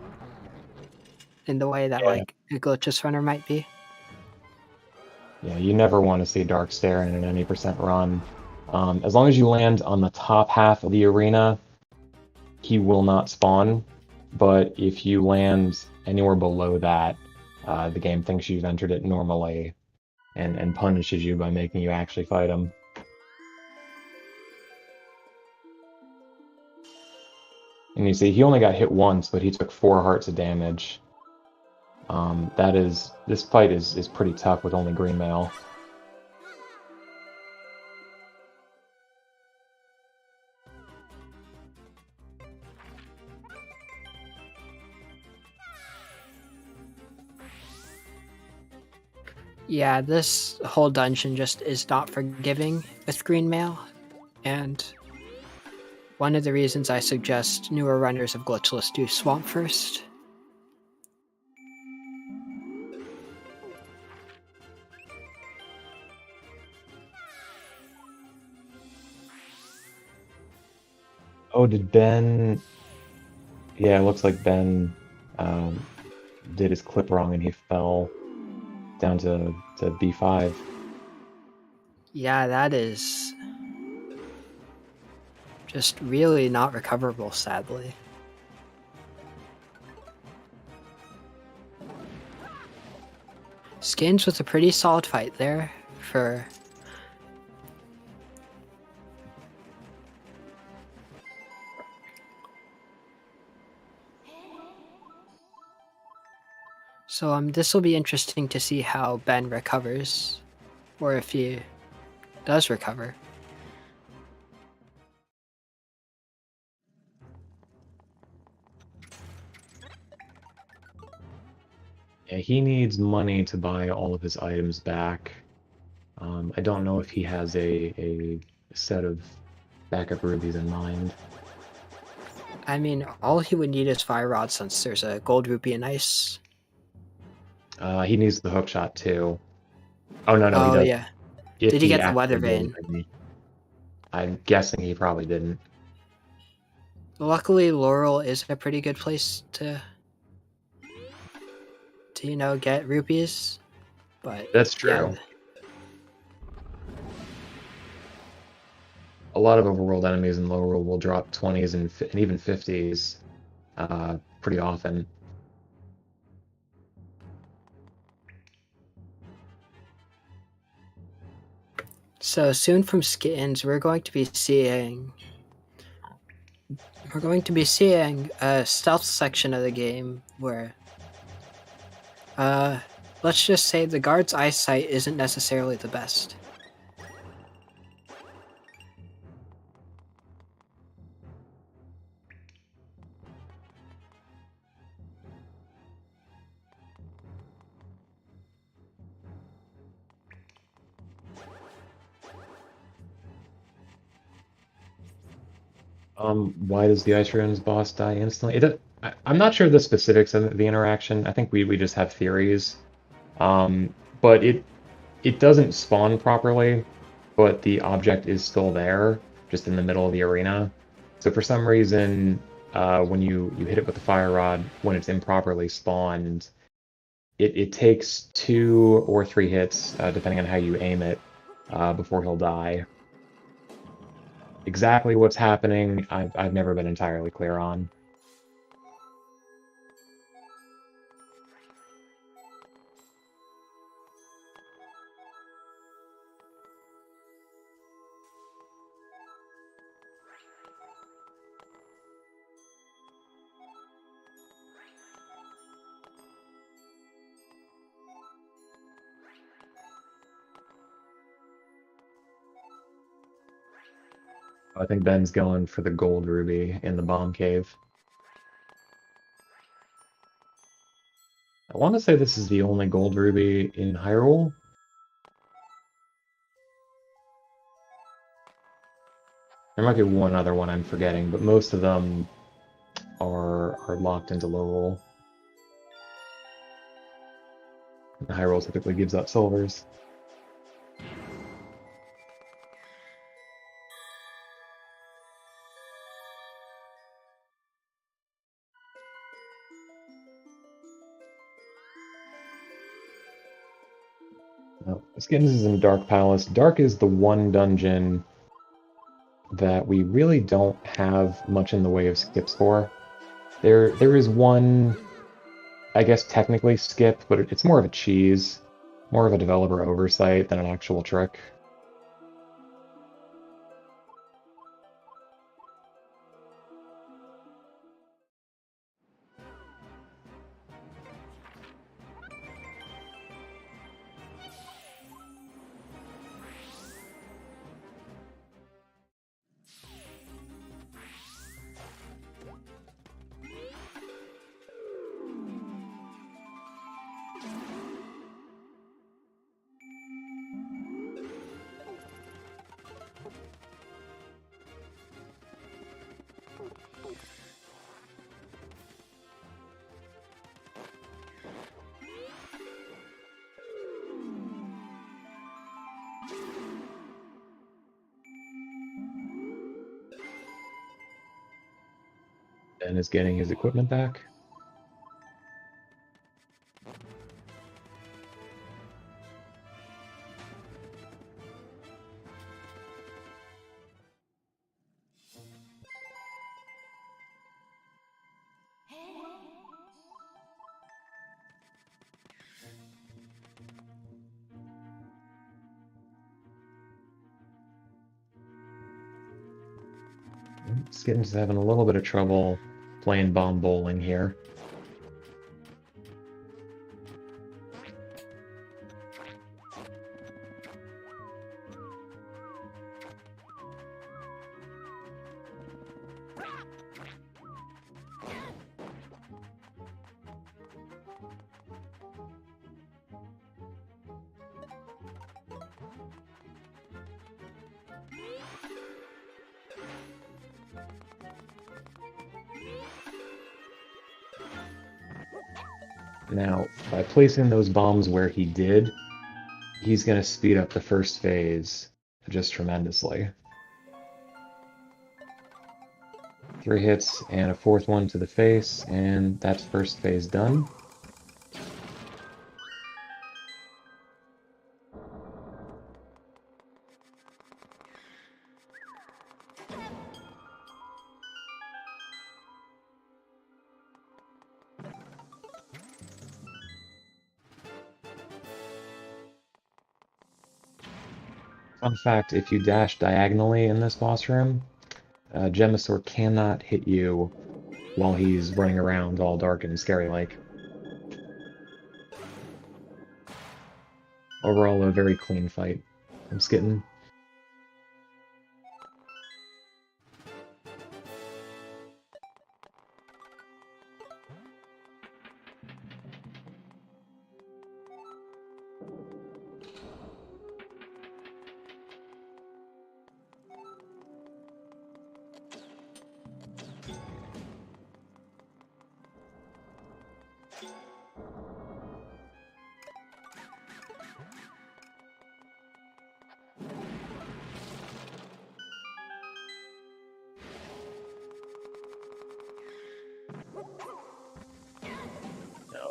in the way that Yeah. like a glitchless runner might be. Yeah, you never want to see Dark Stare in an any percent run. As long as you land on the top half of the arena, he will not spawn. But if you land anywhere below that, the game thinks you've entered it normally and punishes you by making you actually fight him. And you see, he only got hit once, but he took 4 hearts of damage. This fight is pretty tough with only green mail. Yeah, this whole dungeon just is not forgiving with green mail, and one of the reasons I suggest newer runners of glitchless do swamp first. Oh, did Ben... Yeah, it looks like Ben did his clip wrong and he fell down to B5. Yeah, that is just really not recoverable, sadly. Skins with a pretty solid fight there for... So this will be interesting to see how Ben recovers, or if he does recover. Yeah, he needs money to buy all of his items back. I don't know if he has a set of backup rubies in mind. I mean, all he would need is Fire Rod since there's a Gold Rupee and Ice. He needs the hook shot too. Oh no, he Oh, does. yeah. If Did he he get the Weather actually did, Vane? maybe. I'm guessing he probably didn't. Luckily, Laurel is a pretty good place to get rupees. But That's yeah, true. A lot of overworld enemies in lower world will drop 20s and even 50s pretty often. so soon from Skins, we're going to be seeing a stealth section of the game where let's just say the guard's eyesight isn't necessarily the best. Why does the Ice Ruins boss die instantly? I'm not sure the specifics of the interaction. I think we just have theories. But it doesn't spawn properly, but the object is still there, just in the middle of the arena. So for some reason, when you hit it with the fire rod, when it's improperly spawned, it takes 2 or 3 hits, depending on how you aim it, before he'll die. Exactly what's happening, I've never been entirely clear on. I think Ben's going for the gold ruby in the bomb cave. I want to say this is the only gold ruby in Hyrule. There might be one other one I'm forgetting, but most of them are locked into Lowell. Hyrule typically gives up silvers. Skins is in Dark Palace. Dark is the one dungeon that we really don't have much in the way of skips for. There is one, I guess technically skip, but it's more of a cheese, more of a developer oversight than an actual trick. Ben is getting his equipment back. Skittins is having a little bit of trouble playing bomb bowling here. Now, by placing those bombs where he did, he's going to speed up the first phase just tremendously. 3 hits and a 4th one to the face, and that's first phase done. Fun fact, if you dash diagonally in this boss room, Gemasaur cannot hit you while he's running around all dark and scary-like. Overall, a very clean fight from Skitten.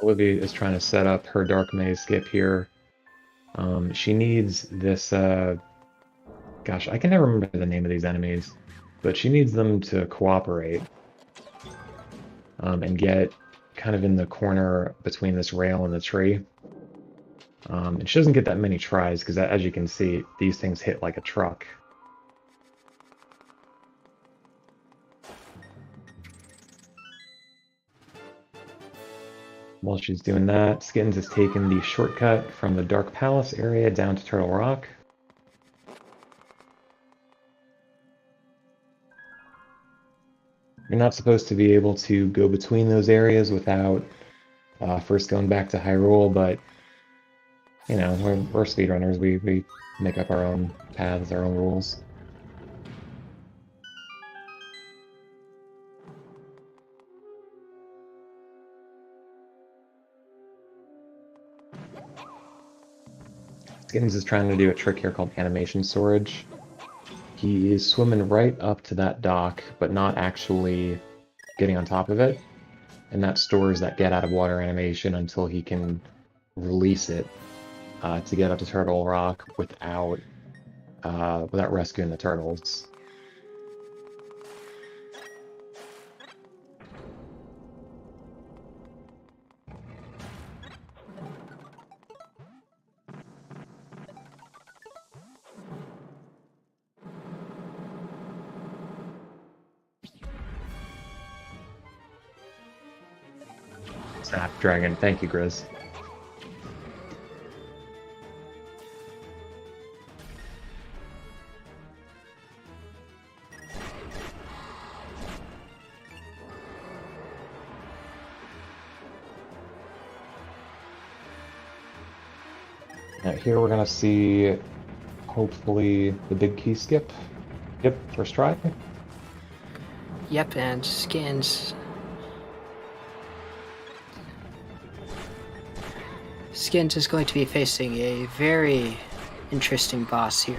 Olivia is trying to set up her Dark Maze skip here. She needs this, gosh, I can never remember the name of these enemies, but she needs them to cooperate and get kind of in the corner between this rail and the tree. And she doesn't get that many tries because, as you can see, these things hit like a truck. While she's doing that, Skittens has taken the shortcut from the Dark Palace area down to Turtle Rock. You're not supposed to be able to go between those areas without first going back to Hyrule, but you know, we're speedrunners. We make up our own paths, our own rules. Skittens is trying to do a trick here called animation storage. He is swimming right up to that dock, but not actually getting on top of it. And that stores that get out of water animation until he can release it to get up to Turtle Rock without rescuing the turtles. Snapdragon, thank you, Grizz. Now here we're gonna see, hopefully, the big key skip. Yep, first try. Yep, and Skins is going to be facing a very interesting boss here.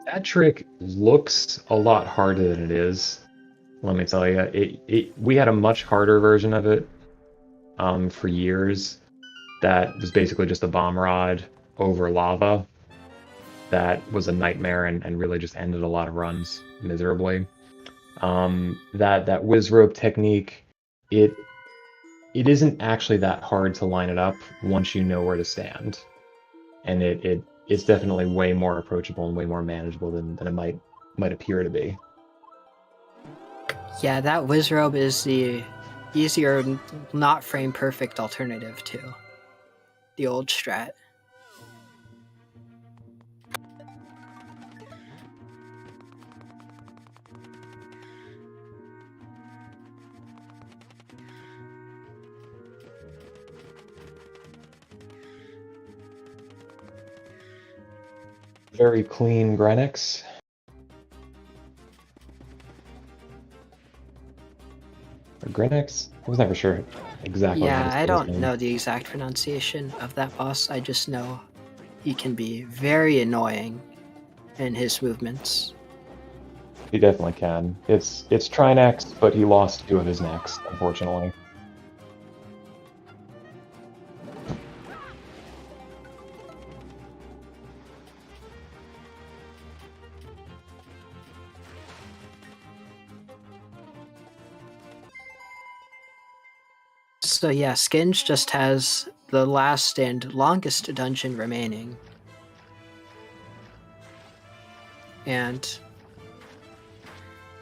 That trick looks a lot harder than it is. Let me tell you, we had a much harder version of it for years. That was basically just a bomb rod over lava. That was a nightmare and really just ended a lot of runs miserably. That whiz rope technique, it isn't actually that hard to line it up once you know where to stand, and it's definitely way more approachable and way more manageable than it might appear to be. Yeah, that Wizrobe is the easier, not frame perfect alternative to the old strat. very clean Grenix. Or Grenix? I was never sure exactly how to Yeah, say I his don't name. know the exact pronunciation of that boss. I just know he can be very annoying in his movements. He definitely can. It's Trinex, but he lost 2 of his necks, unfortunately. So yeah, Skins just has the last and longest dungeon remaining. And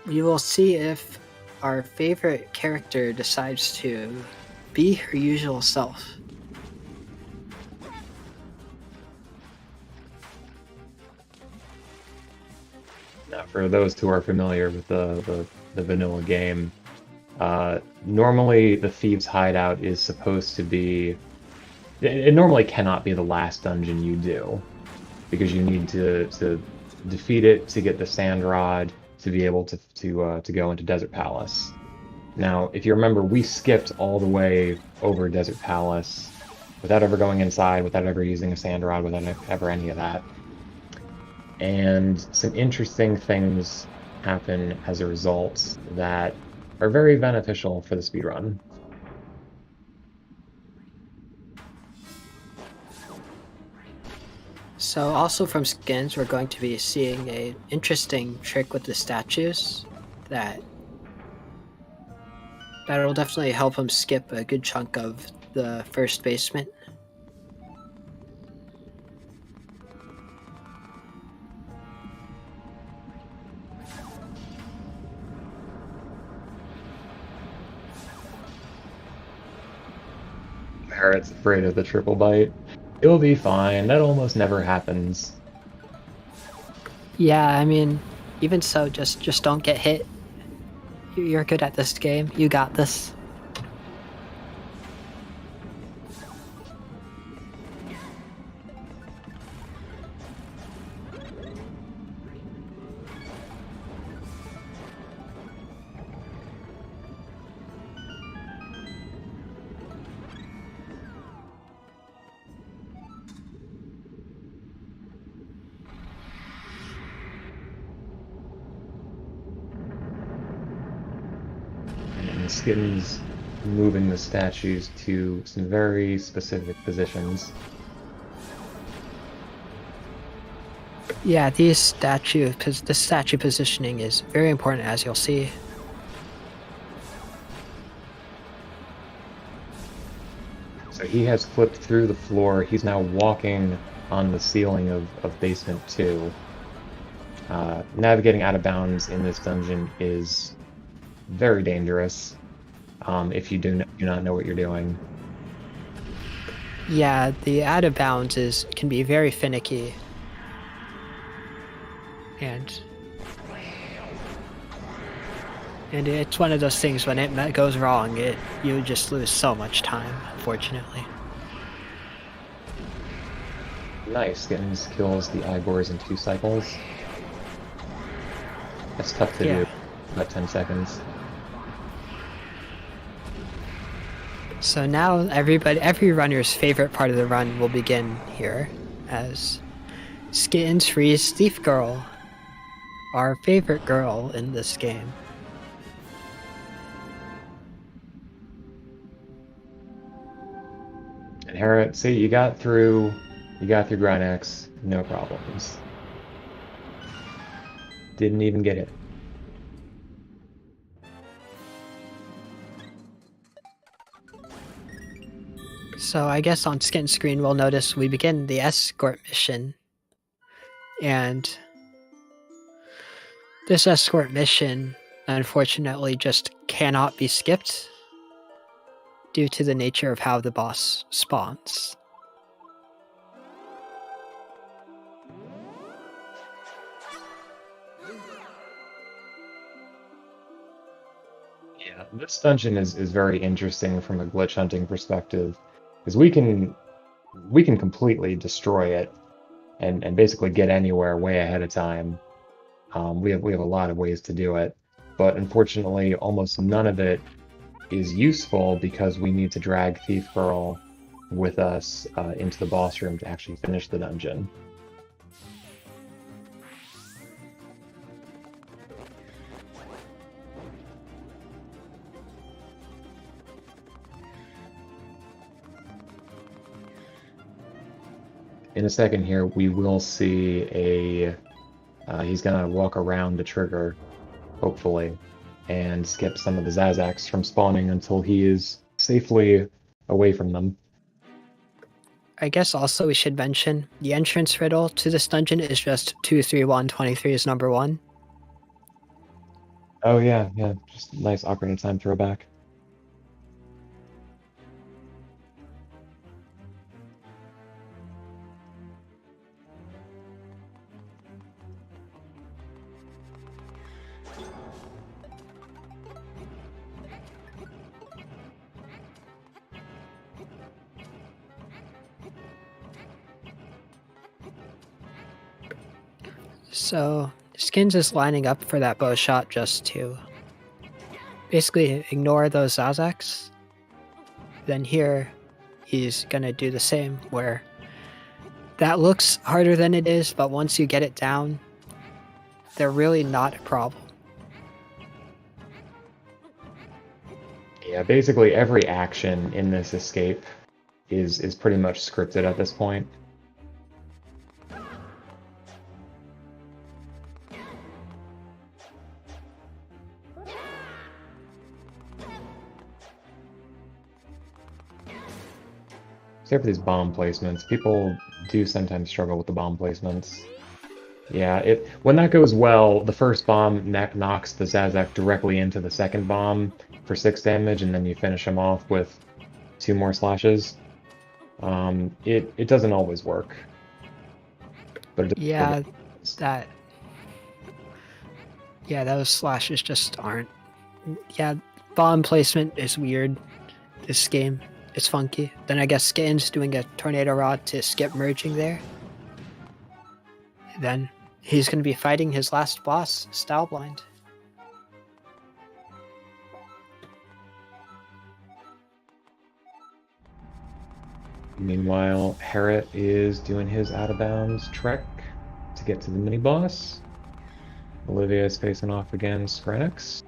we will see if our favorite character decides to be her usual self. Now, for those who are familiar with the vanilla game, normally the Thieves' Hideout is supposed to be... It normally cannot be the last dungeon you do, because you need to defeat it to get the Sand Rod to be able to go into Desert Palace. Now, if you remember, we skipped all the way over Desert Palace without ever going inside, without ever using a Sand Rod, without ever any of that. And some interesting things happen as a result that are very beneficial for the speedrun. So also from Skins, we're going to be seeing an interesting trick with the statues that'll definitely help him skip a good chunk of the first basement. Barrett's afraid of the triple bite. It'll be fine. That almost never happens. Yeah, I mean, even so, just don't get hit. You're good at this game. You got this. And Skins moving the statues to some very specific positions. Yeah, the statue positioning is very important, as you'll see. So he has flipped through the floor. He's now walking on the ceiling of basement 2. Navigating out of bounds in this dungeon is very dangerous if you do not know what you're doing. Yeah, the out of bounds can be very finicky. And it's one of those things when it goes wrong, you just lose so much time, unfortunately. Nice, Skins kills the Igors in 2 cycles. That's tough to do. About 10 seconds. So now every runner's favorite part of the run will begin here, as Skins frees Thief Girl, our favorite girl in this game. And Harriet, see, you got through Grinex, no problems. Didn't even get it. So I guess on Skin Screen we'll notice we begin the escort mission. And this escort mission, unfortunately, just cannot be skipped due to the nature of how the boss spawns. Yeah, this dungeon is very interesting from a glitch hunting perspective, because we can completely destroy it, and basically get anywhere way ahead of time. We have a lot of ways to do it, but unfortunately, almost none of it is useful because we need to drag Thief Girl with us into the boss room to actually finish the dungeon. In a second here, we will see he's gonna walk around the trigger, hopefully, and skip some of the Zazacs from spawning until he is safely away from them. I guess also we should mention the entrance riddle to this dungeon is just 23123 is number 1. Oh yeah, just nice Ocarina of Time throwback. So Skins is lining up for that bow shot just to basically ignore those Zazacs. Then here he's gonna do the same, where that looks harder than it is, but once you get it down, they're really not a problem. Yeah, basically every action in this escape is pretty much scripted at this point. Except for these bomb placements. People do sometimes struggle with the bomb placements. Yeah, when that goes well, the first bomb knocks the Zazac directly into the second bomb for 6 damage, and then you finish him off with 2 more slashes. It doesn't always work. But yeah, those slashes just aren't. Yeah, bomb placement is weird. This game, it's funky. Then I guess Skins doing a tornado rod to skip merging there. Then he's going to be fighting his last boss, Styleblind. Meanwhile, Harriet is doing his out-of-bounds trek to get to the mini-boss. Olivia is facing off against Skrenix.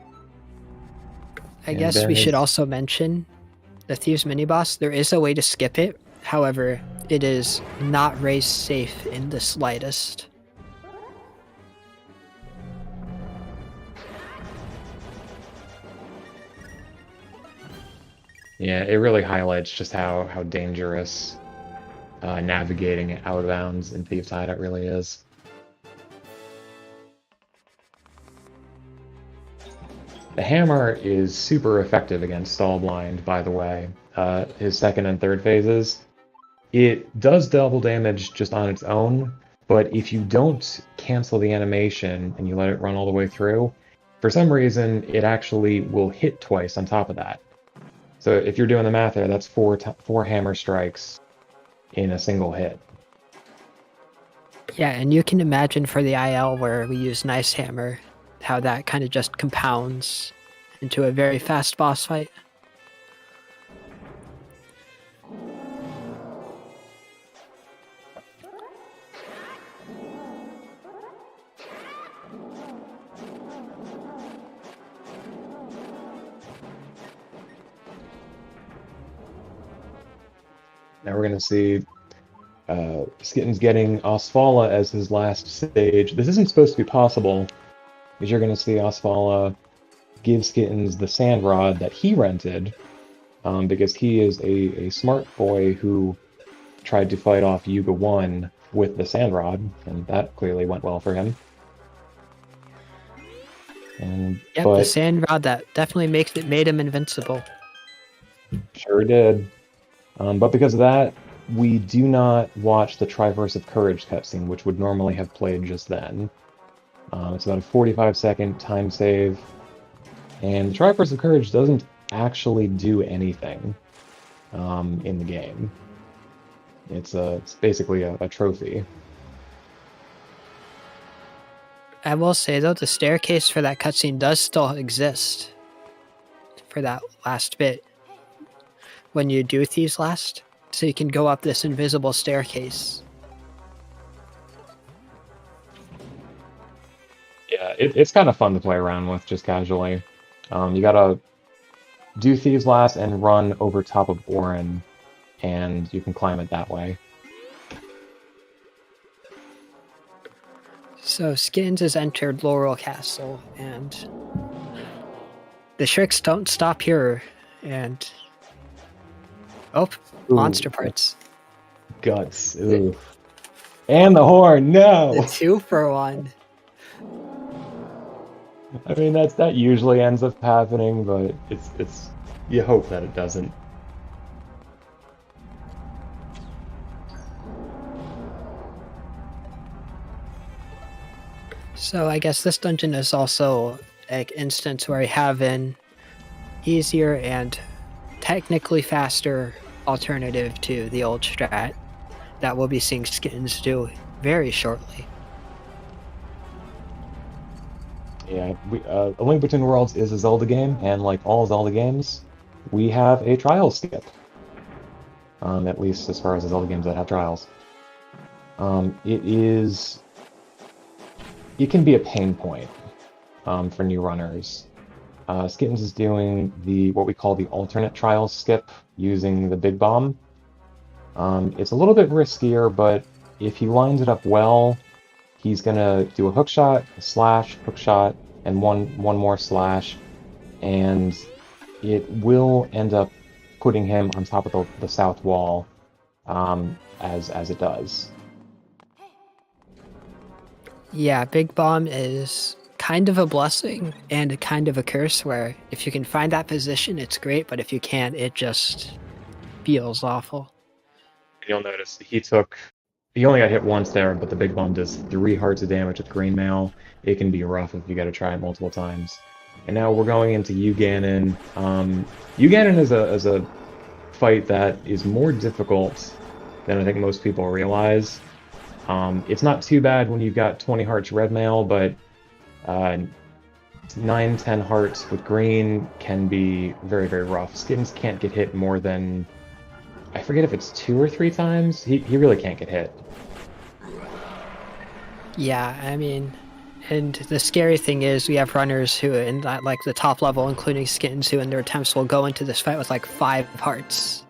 I guess we should also mention the Thieves mini-boss. There is a way to skip it. However, it is not race safe in the slightest. Yeah, it really highlights just how dangerous navigating out of bounds in Thieves' Hideout really is. The hammer is super effective against Stallblind, by the way. His second and third phases. It does double damage just on its own, but if you don't cancel the animation and you let it run all the way through, for some reason it actually will hit twice on top of that. So if you're doing the math there, that's four hammer strikes in a single hit. Yeah, and you can imagine for the IL where we use Nice Hammer, how that kind of just compounds into a very fast boss fight. Now we're going to see Skitten's getting Osfala as his last stage. This isn't supposed to be possible, because you're going to see Osfala give Skittens the sand rod that he rented, because he is a smart boy who tried to fight off Yuga 1 with the sand rod, and that clearly went well for him. Yep, the sand rod that definitely made him invincible. Sure did. But because of that, we do not watch the Triverse of Courage cutscene, which would normally have played just then. It's about a 45-second time save, and the Triverse of Courage doesn't actually do anything in the game. It's basically a trophy. I will say though, the staircase for that cutscene does still exist for that last bit when you do Thieves Last, so you can go up this invisible staircase. Yeah, it's kind of fun to play around with just casually. You gotta do Thieves Last and run over top of Orin, and you can climb it that way. So Skins has entered Laurel Castle, and the tricks don't stop here. And Ooh, monster parts. Guts. Ooh. And the horn. No. The 2-for-1. I mean that usually ends up happening, but it's you hope that it doesn't. So I guess this dungeon is also an instance where I have an easier and technically faster alternative to the old strat that we'll be seeing Skins do very shortly. Yeah, A Link Between Worlds is a Zelda game, and like all Zelda games, we have a trial skip. At least as far as the Zelda games that have trials. It can be a pain point for new runners. Skittins is doing what we call the alternate trial skip using the Big Bomb. It's a little bit riskier, but if he lines it up well, he's gonna do a hook shot, a slash, hook shot, and one more slash, and it will end up putting him on top of the south wall, as it does. Yeah, Big Bomb is kind of a blessing and kind of a curse, where if you can find that position, it's great, but if you can't, it just feels awful. You'll notice he only got hit once there, but the Big Bomb does 3 hearts of damage with Green Mail. It can be rough if you gotta try it multiple times. And now we're going into Uganon. Uganon is a fight that is more difficult than I think most people realize. It's not too bad when you've got 20 hearts red mail, but 9-10 hearts with green can be very, very rough. Skins can't get hit more than, I forget if it's 2 or 3 times. He really can't get hit. Yeah, I mean, and the scary thing is we have runners who, in that, like the top level, including Skins, who in their attempts will go into this fight with like 5 hearts.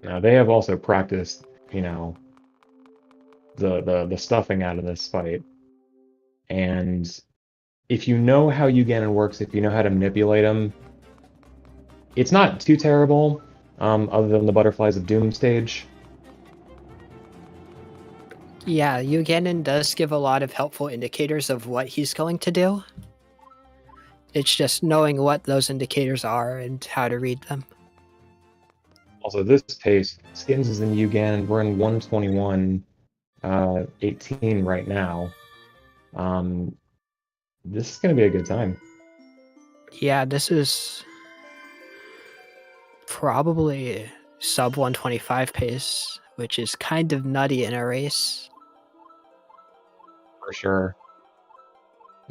Now they have also practiced, the stuffing out of this fight. And if you know how Uganon works, if you know how to manipulate him, it's not too terrible, other than the Butterflies of Doom stage. Yeah, Uganon does give a lot of helpful indicators of what he's going to do. It's just knowing what those indicators are and how to read them. Also, this pace, Skins is in Uganon. We're in 121.18 right now. This is going to be a good time. Yeah, this is probably sub 125 pace, which is kind of nutty in a race. For sure.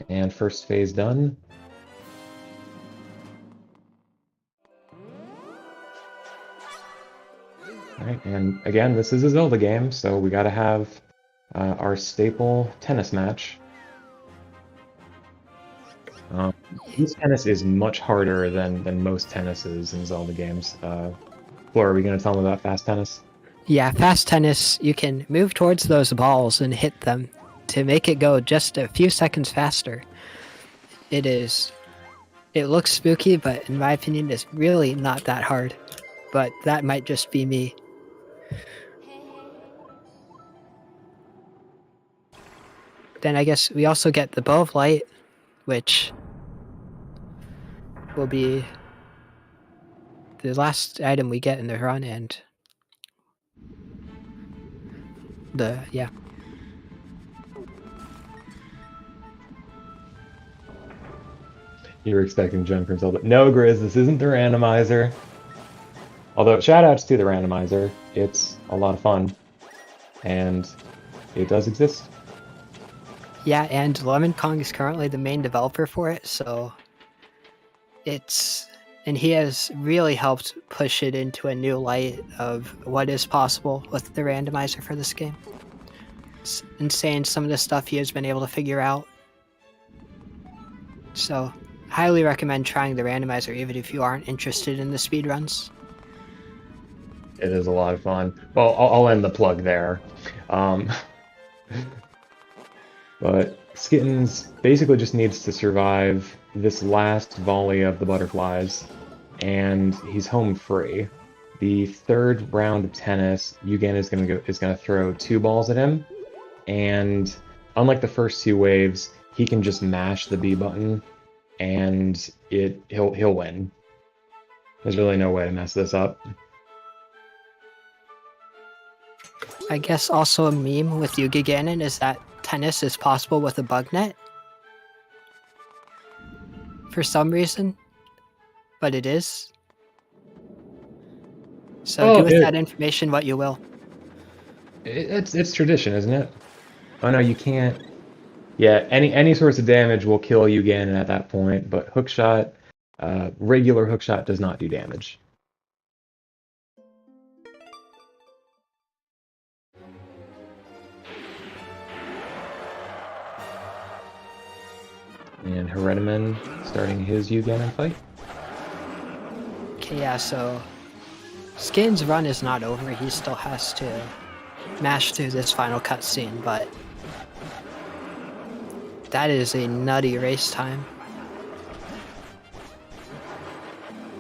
And first phase done. Alright, and again, this is a Zelda game, so we gotta have our staple tennis match. This tennis is much harder than most tennises in Zelda games. Flora, are we gonna tell them about fast tennis? Yeah, fast tennis, you can move towards those balls and hit them to make it go just a few seconds faster. It looks spooky, but in my opinion, it's really not that hard. But that might just be me. Then I guess we also get the Bow of Light, which will be the last item we get in the run, and yeah. You were expecting Gem from Zelda. No, Grizz, this isn't the randomizer. Although, shoutouts to the randomizer. It's a lot of fun. And it does exist. Yeah, and Lemon Kong is currently the main developer for it, so and he has really helped push it into a new light of what is possible with the randomizer for this game. It's insane some of the stuff he has been able to figure out. So, highly recommend trying the randomizer even if you aren't interested in the speedruns. It is a lot of fun. Well, I'll end the plug there. But Skittens basically just needs to survive this last volley of the butterflies, and he's home free. The third round of tennis, Yugen is gonna throw 2 balls at him, and unlike the first 2 waves, he can just mash the B button, and he'll win. There's really no way to mess this up. I guess also a meme with Yugi Ganon is that tennis is possible with a bug net. For some reason. But it is. So do with that information what you will. It's tradition, isn't it? Oh no, you can't. Yeah, any sorts of damage will kill Yugen at that point, but hookshot, regular hookshot does not do damage. And Herediman starting his Yugen fight. Okay, yeah, so Skin's run is not over. He still has to mash through this final cutscene, but that is a nutty race time.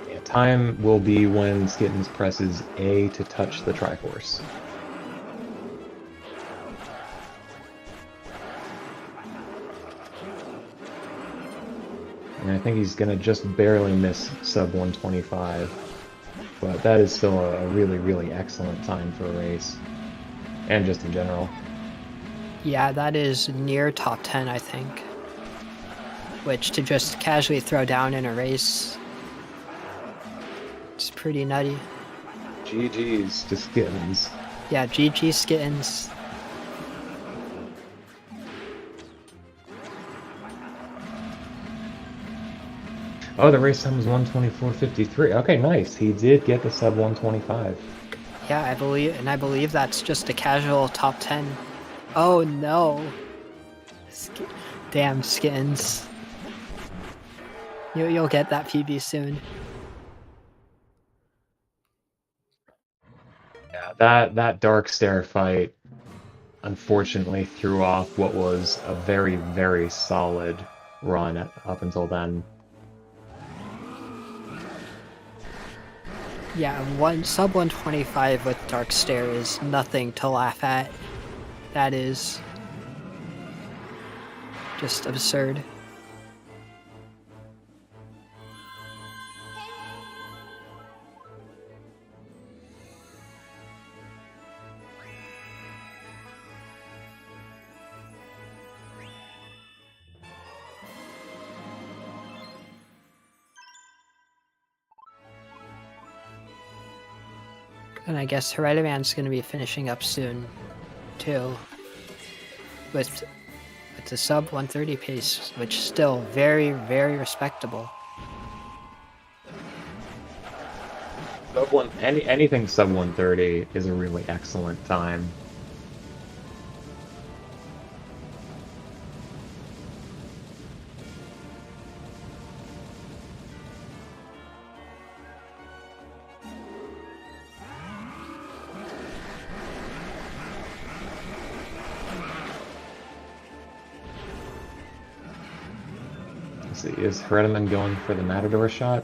Yeah, time will be when Skittens presses A to touch the Triforce. And I think he's gonna just barely miss sub 125, but that is still a really, really excellent time for a race, and just in general. Yeah, that is near top 10, I think. Which, to just casually throw down in a race, it's pretty nutty. GG's to Skittens. Yeah, GG Skittens. Oh, the race time was 124.53. Okay, nice. He did get the sub 125. Yeah, I believe that's just a casual top 10. Oh no. Damn, Skins. You'll get that PB soon. Yeah, that Dark Stare fight unfortunately threw off what was a very, very solid run up until then. Yeah, sub 125 with Dark Stare is nothing to laugh at. That is just absurd. And I guess Herediman's going to be finishing up soon, too, with the sub 130 pace, which is still very, very respectable. Anything sub 130 is a really excellent time. Let's see, is Herediman going for the Matador shot?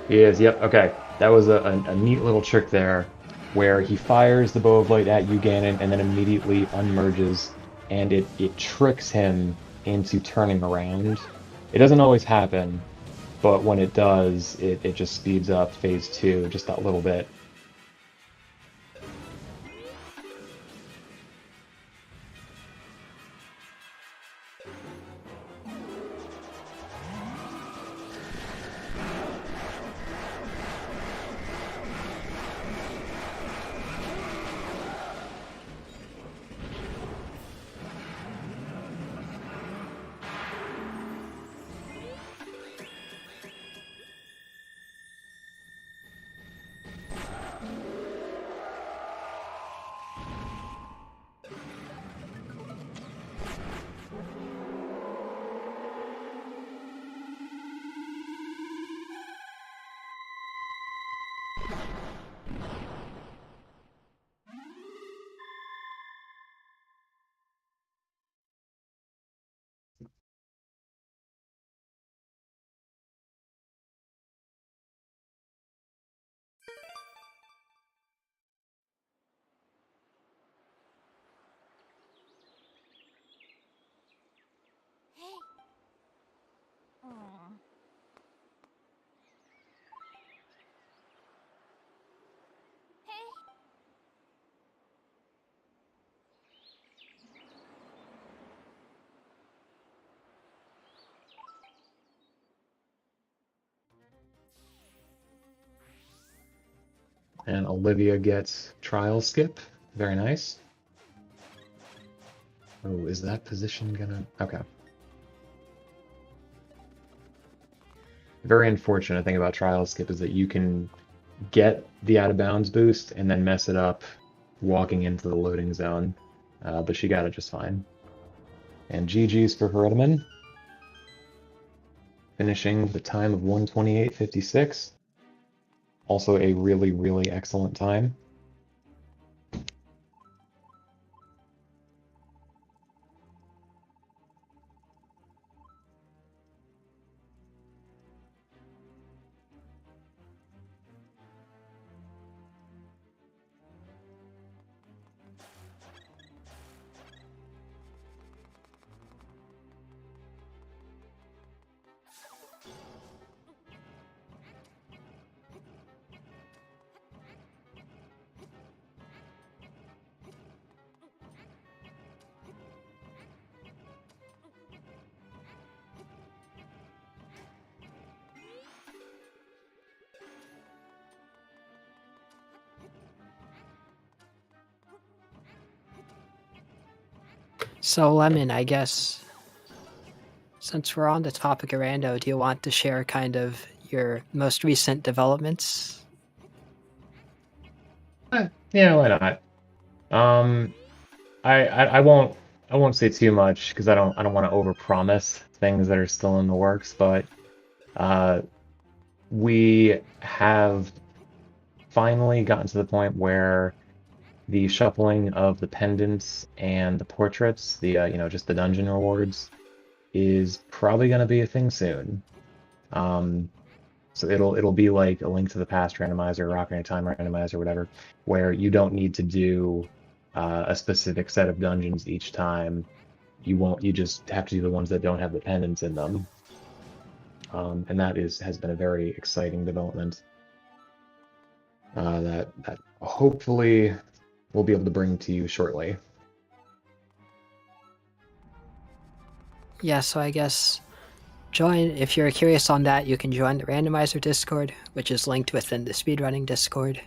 He is, yep, okay. That was a neat little trick there, where he fires the Bow of Light at Yuganon and then immediately unmerges, and it tricks him into turning around. It doesn't always happen, but when it does, it just speeds up phase 2 just that little bit. And Olivia gets trial skip. Very nice. Oh, is that position gonna... Okay. Very unfortunate thing about trial skip is that you can get the out of bounds boost and then mess it up walking into the loading zone. But she got it just fine. And GG's for Herediman, finishing the time of 1:28.56. Also a really, really excellent time. So, Lemon, I guess, since we're on the topic of rando, do you want to share kind of your most recent developments? Yeah, why not? Um, I won't say too much because I don't want to overpromise things that are still in the works, but uh, we have finally gotten to the point where the shuffling of the pendants and the portraits, the just the dungeon rewards, is probably going to be a thing soon. Um, so it'll be like a Link to the Past randomizer, Ocarina of Time randomizer, whatever, where you don't need to do a specific set of dungeons each time. You just have to do the ones that don't have the pendants in them. And that has been a very exciting development that hopefully we'll be able to bring to you shortly. Yeah, so I guess join, if you're curious on that, you can join the randomizer Discord, which is linked within the speedrunning Discord.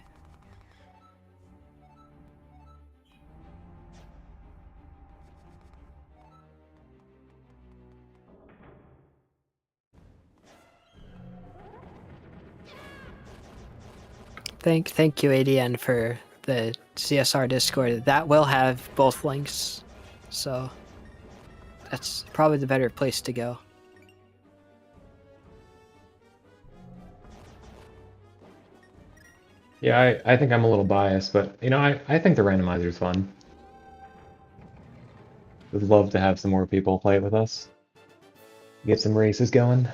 Thank you, ADN, for the CSR Discord. That will have both links, so that's probably the better place to go. Yeah, I think I'm a little biased, but I think the randomizer is fun. Would love to have some more people play it with us. Get some races going.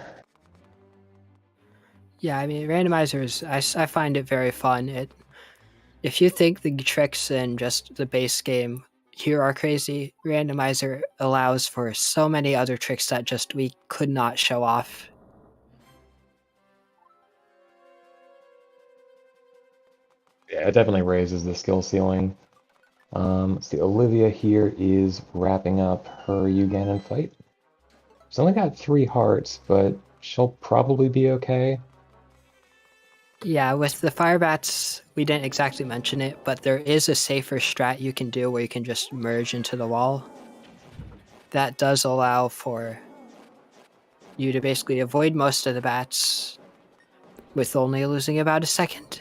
Yeah, I mean, randomizers, I find it very fun. If you think the tricks in just the base game here are crazy, randomizer allows for so many other tricks that just we could not show off. Yeah, it definitely raises the skill ceiling. Let's see, Olivia here is wrapping up her Uganon fight. She's only got 3 hearts, but she'll probably be okay. Yeah, with the fire bats, we didn't exactly mention it, but there is a safer strat you can do where you can just merge into the wall. That does allow for you to basically avoid most of the bats with only losing about a second,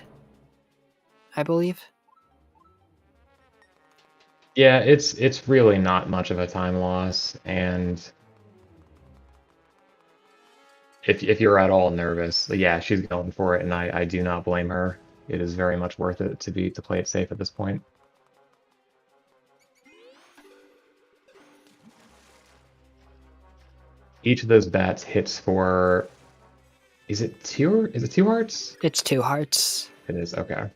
I believe. Yeah, it's really not much of a time loss, and if you're at all nervous, yeah, she's going for it, and I do not blame her. It is very much worth it to play it safe at this point. Each of those bats hits for, is it 2 hearts? It's 2 hearts. It is, okay.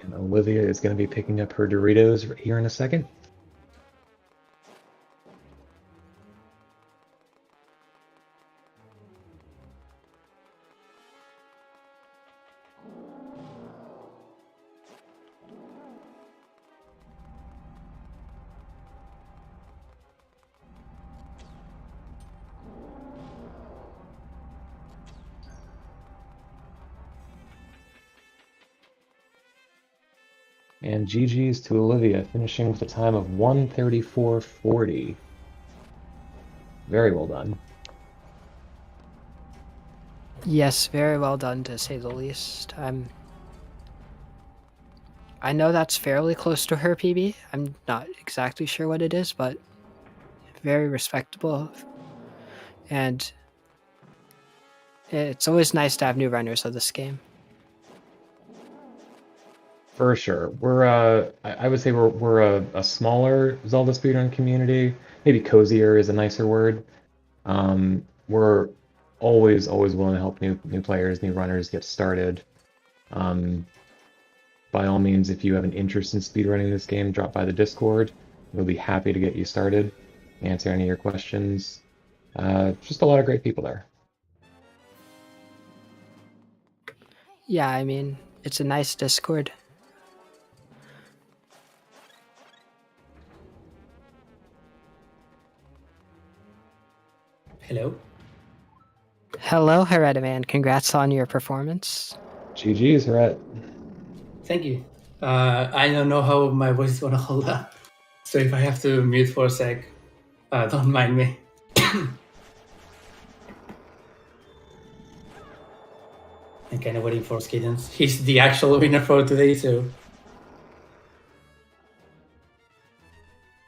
And Olivia is going to be picking up her Doritos here in a second. And GG's to Olivia, finishing with a time of 1:34.40. Very well done. Yes, very well done to say the least. I know that's fairly close to her PB. I'm not exactly sure what it is, but very respectable. And it's always nice to have new runners of this game. For sure. I would say we're a smaller Zelda speedrun community. Maybe cozier is a nicer word. We're always willing to help new players, new runners get started. By all means, if you have an interest in speedrunning this game, drop by the Discord. We'll be happy to get you started, answer any of your questions. Just a lot of great people there. Yeah, I mean, it's a nice Discord. Hello. Hello, Herediman. Congrats on your performance. GG's, Rhett. Thank you. I don't know how my voice is gonna hold up, so if I have to mute for a sec, don't mind me. I'm kind of waiting for Skiddens. He's the actual winner for today, so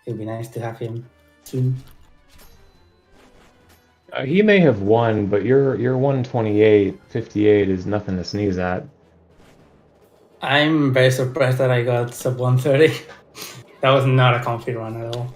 it'd be nice to have him soon. He may have won, but your 128.58 is nothing to sneeze at. I'm very surprised that I got sub 130. That was not a comfy run at all.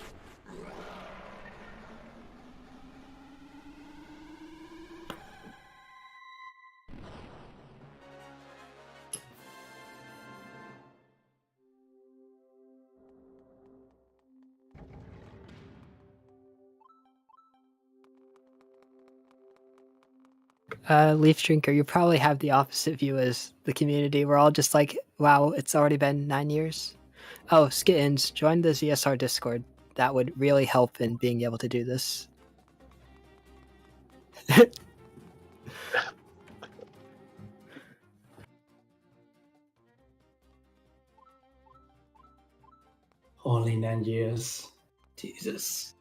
Leaf Drinker, you probably have the opposite view as the community. We're all just like, wow, it's already been 9 years. Oh, Skittins, join the ZSR Discord. That would really help in being able to do this. Only 9 years. Jesus.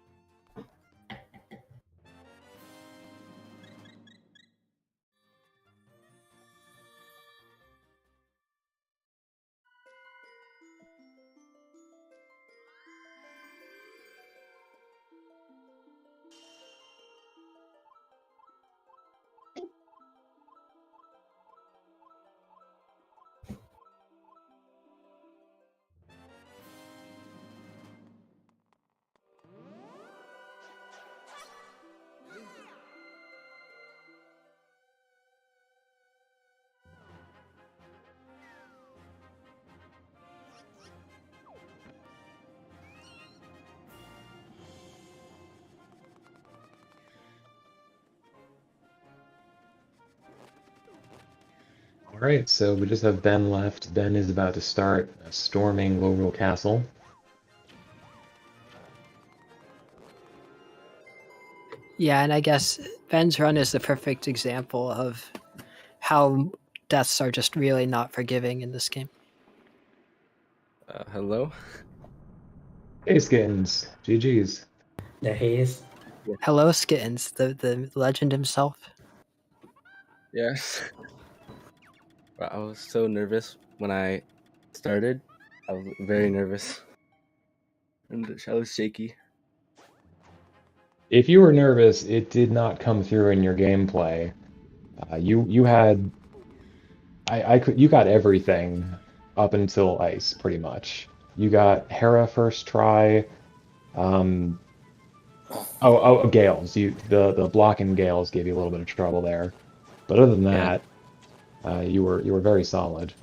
All right, so we just have Ben left. Ben is about to start storming Lowrule Castle. Yeah, and I guess Ben's run is the perfect example of how deaths are just really not forgiving in this game. Hello? Hey, Skins. GG's. There he is. Hello, Skittins, the legend himself. Yes. I was so nervous when I started. I was very nervous. And I was shaky. If you were nervous, it did not come through in your gameplay. You had you got everything up until ice, pretty much. You got Hera first try. Gales. The blocking Gales gave you a little bit of trouble there, but other than that, you were very solid.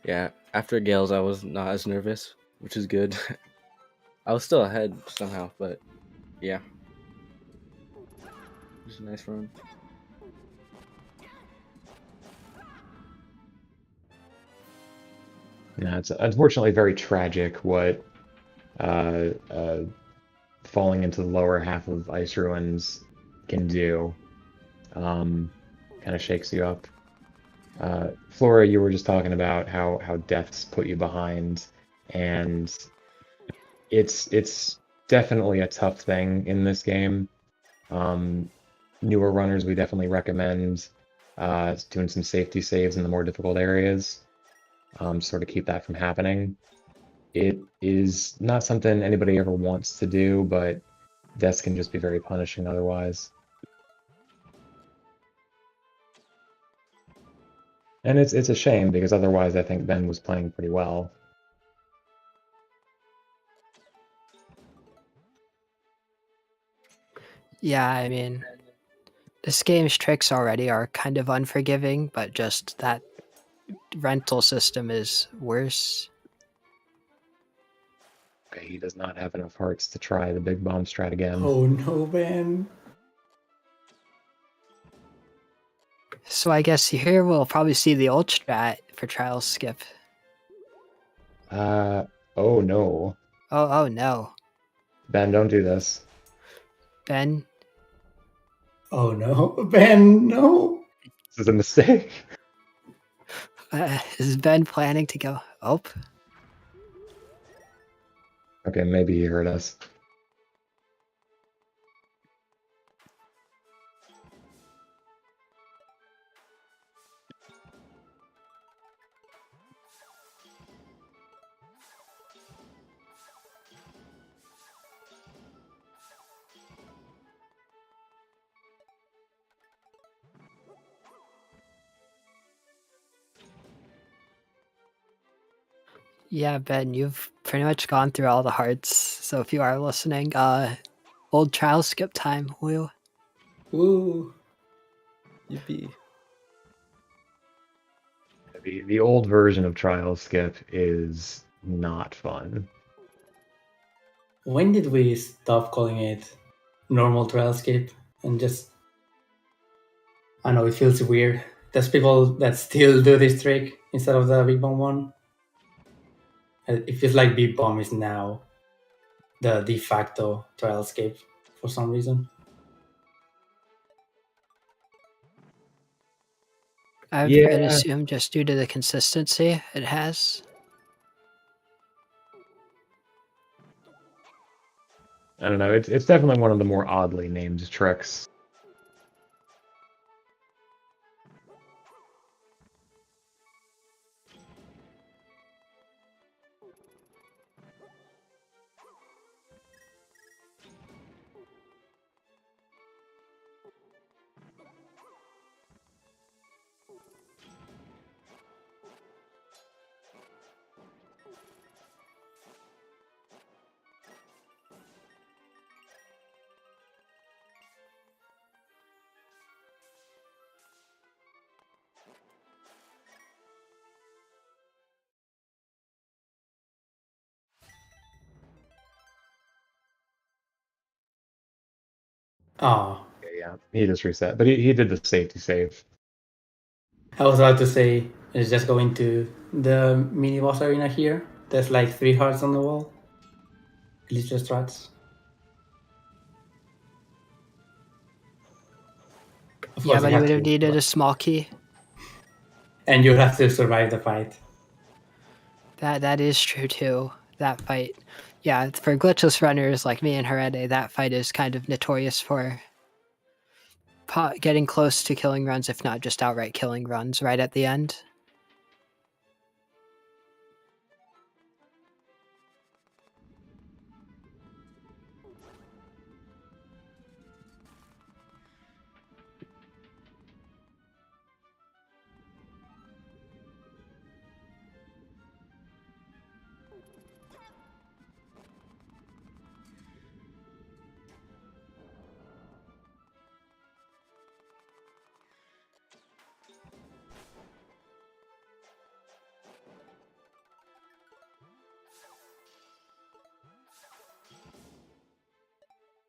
Yeah, after Gales, I was not as nervous, which is good. I was still ahead somehow, but yeah, it was a nice run. Yeah, it's unfortunately very tragic what uh, uh, falling into the lower half of ice ruins can do. Kind of shakes you up. Flora, you were just talking about how deaths put you behind, and it's definitely a tough thing in this game. Um, Newer runners, we definitely recommend doing some safety saves in the more difficult areas, sort of keep that from happening. It is not something anybody ever wants to do, but deaths can just be very punishing otherwise. And it's a shame because otherwise I think Ben was playing pretty well. Yeah, I mean, this game's tricks already are kind of unforgiving, but just that rental system is worse. Okay, he does not have enough hearts to try the big bomb strat again. Oh no, Ben. So I guess here we'll probably see the old strat for trial skip. Oh no. Oh no. Ben, don't do this. Ben, Oh no, Ben, no. This is a mistake. is Ben planning to go? Oh, Okay, maybe he heard us. yeah, Ben, you've pretty much gone through all the hearts. So if you are listening, old trial skip time. Woo. Woo. Yippee! The old version of Trial Skip is not fun. When did we stop calling it normal trial skip and just, I know it feels weird. There's people that still do this trick instead of the big bomb one. It feels like big bomb is now the de facto trial skip for some reason. I'd Yeah, assume just due to the consistency it has. I don't know. It's definitely one of the more oddly named tricks. Oh, Okay, yeah, he just reset, but he did the safety save. I was about to say, let's just go into the mini boss arena here. There's like 3 hearts on the wall. Elytra strats. Of Yeah, course, you but he have would have to. needed a small key. And you have to survive the fight. That is true too. That fight, yeah, for glitchless runners like me and Herede, that fight is kind of notorious for getting close to killing runs, if not just outright killing runs, right at the end.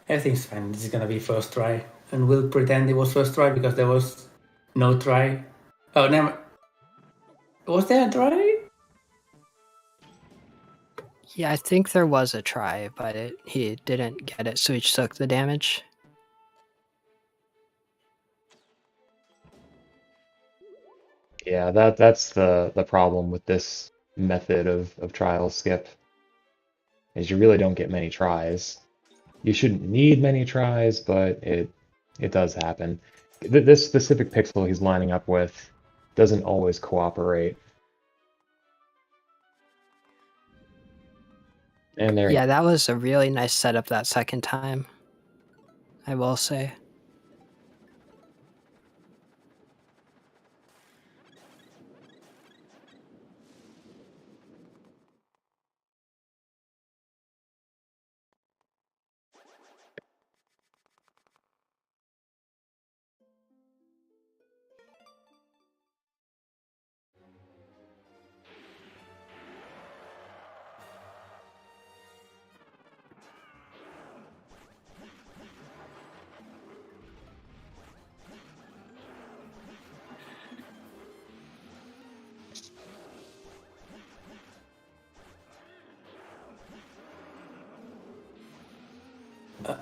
Everything's fine. This is gonna be first try, and we'll pretend it was first try because there was no try. Oh, never. Was there a try? Yeah, I think there was a try, but he didn't get it, so he took the damage. Yeah, that's the problem with this method of trial skip, is you really don't get many tries. You shouldn't need many tries, but it does happen. This specific pixel he's lining up with doesn't always cooperate. And there you Yeah, that was a really nice setup that second time, I will say.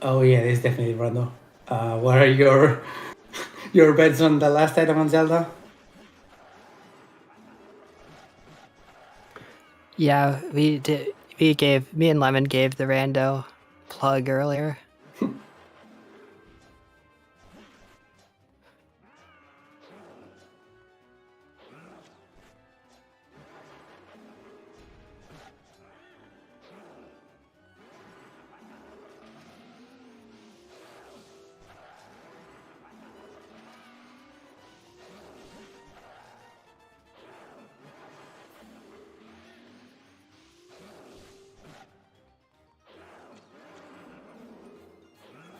Oh yeah, this is definitely random. What are your your bets on the last item on Zelda? Yeah, we did. Me and Lemon gave the rando plug earlier.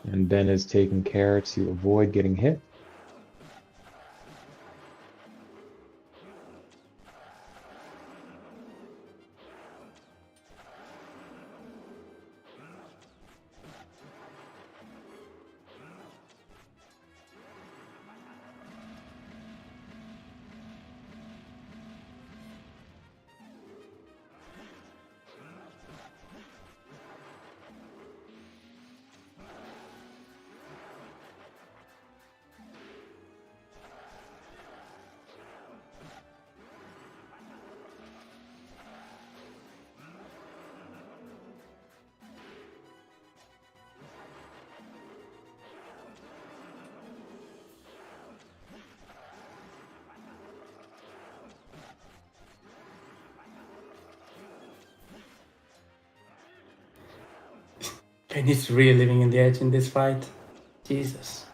And Ben is taking care to avoid getting hit. And he's really living in the edge in this fight. Jesus.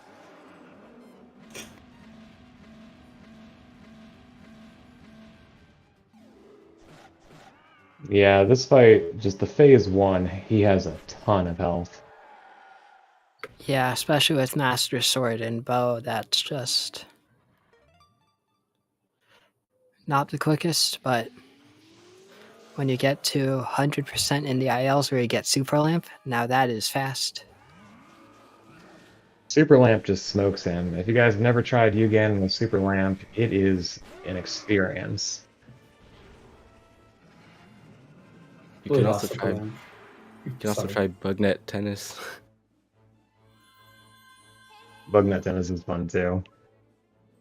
Yeah, this fight, just the phase one, he has a ton of health. Yeah, especially with Master Sword and Bow, that's just not the quickest, but when you get to 100% in the ILs where you get Super Lamp, now that is fast. Super Lamp just smokes him. If you guys have never tried Yugen with Super Lamp, it is an experience. You We can lost also the try. plan. You can also Sorry. try Bugnet Tennis. Bugnet Tennis is fun too,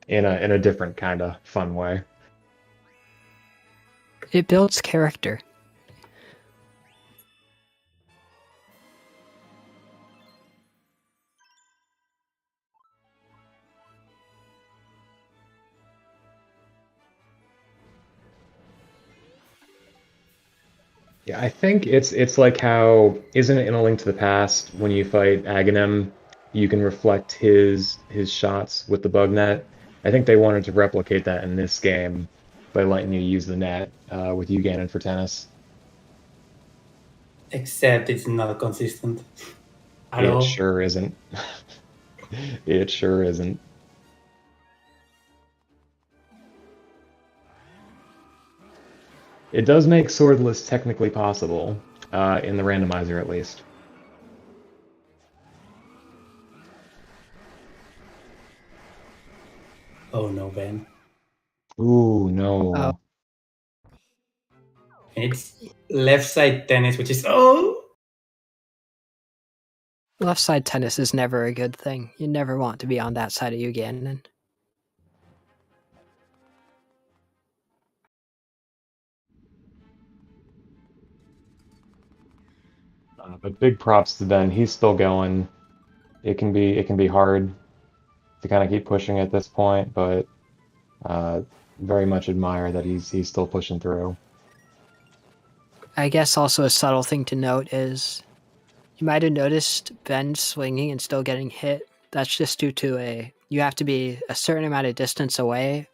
in a different kind of fun way. It builds character. Yeah, I think it's like how, isn't it in A Link to the Past when you fight Aghanim, you can reflect his shots with the bug net? I think they wanted to replicate that in this game by letting you use the net with Yuganon for tennis. Except it's not consistent at It all. sure isn't. It sure isn't. It does make swordless technically possible, in the randomizer at least. Oh no, Ben. Ooh, no. Oh. And it's left side tennis, which is Left side tennis is never a good thing. You never want to be on that side of Uganon. But big props to Ben. He's still going. It can be hard to kind of keep pushing at this point, but very much admire that he's still pushing through. I guess also a subtle thing to note is you might have noticed Ben swinging and still getting hit. That's just due to you have to be a certain amount of distance away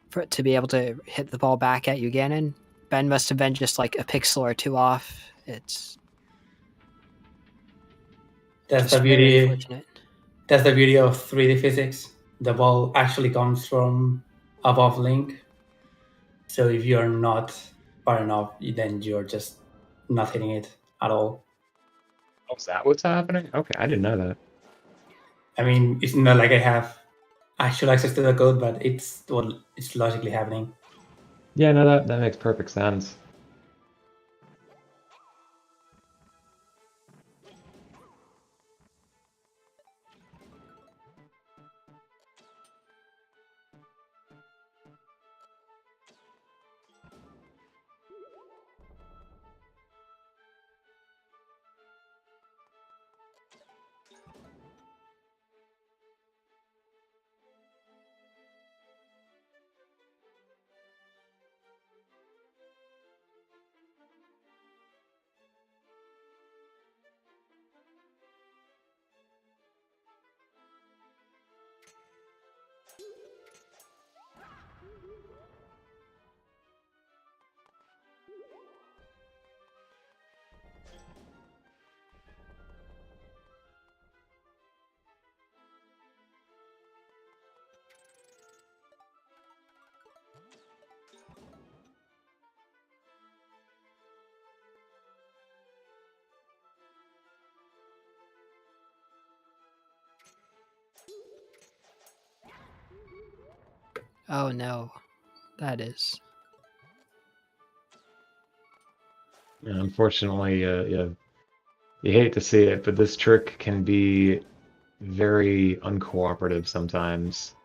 for it to be able to hit the ball back at Uganon. Ben must have been just like a pixel or two off. It's that's just the very beauty. unfortunate. That's the beauty of 3D physics. The ball actually comes from above Link. So if you're not far enough, then you're just not hitting it at all. Oh, is that what's happening? Okay, I didn't know that. I mean, it's not like I have actual access to the code, but it's logically happening. Yeah, no, that makes perfect sense. Oh no, that is. Yeah, unfortunately, yeah, you hate to see it, but this trick can be very uncooperative sometimes.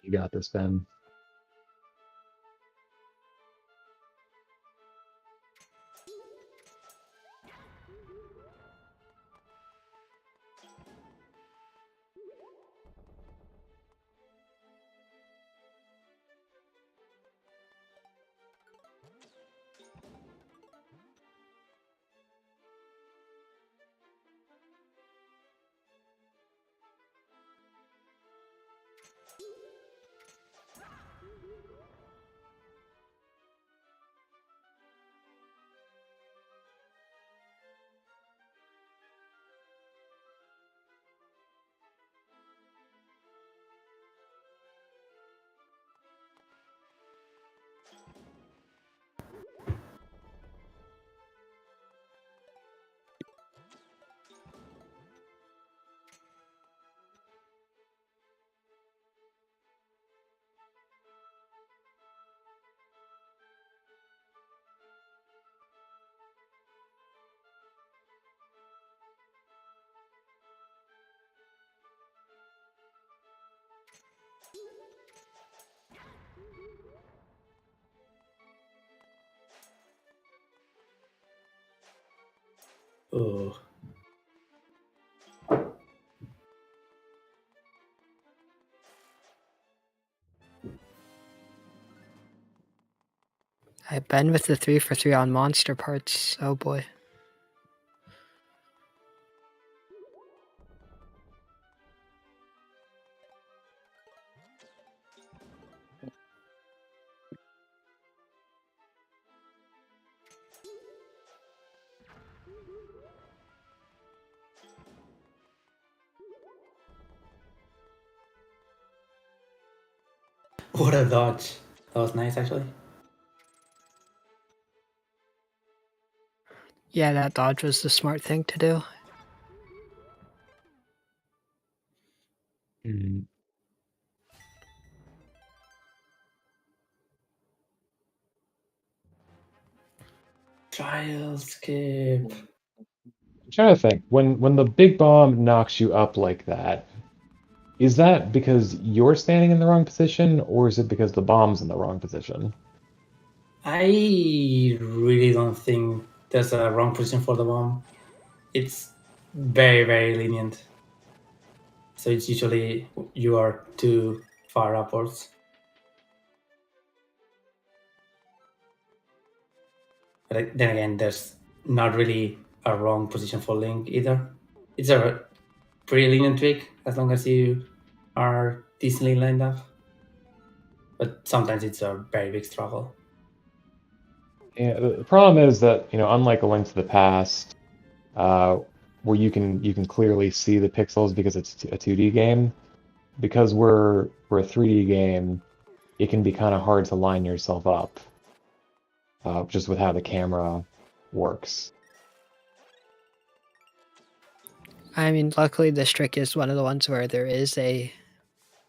You got this, Ben. Oh. I've been with the 3 for 3 on monster parts. Oh boy. What a dodge. That was nice, actually. Yeah, that dodge was the smart thing to do. Mm. Trial skip. I'm trying to think. When the big bomb knocks you up like that, is that because you're standing in the wrong position, or is it because the bomb's in the wrong position? I really don't think there's a wrong position for the bomb. It's very, very lenient. So it's usually you are too far upwards. But then again, there's not really a wrong position for Link either. It's a pretty lenient trick as long as you are decently lined up. But sometimes it's a very big struggle. Yeah, the problem is that, unlike A Link to the Past, uh, where you can clearly see the pixels because it's a 2D game, because we're a 3D game, it can be kind of hard to line yourself up, just with how the camera works. I mean, luckily this trick is one of the ones where there is a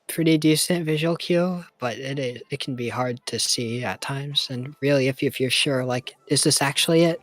pretty decent visual cue, but it can be hard to see at times. And really, if you're sure, like, is this actually it?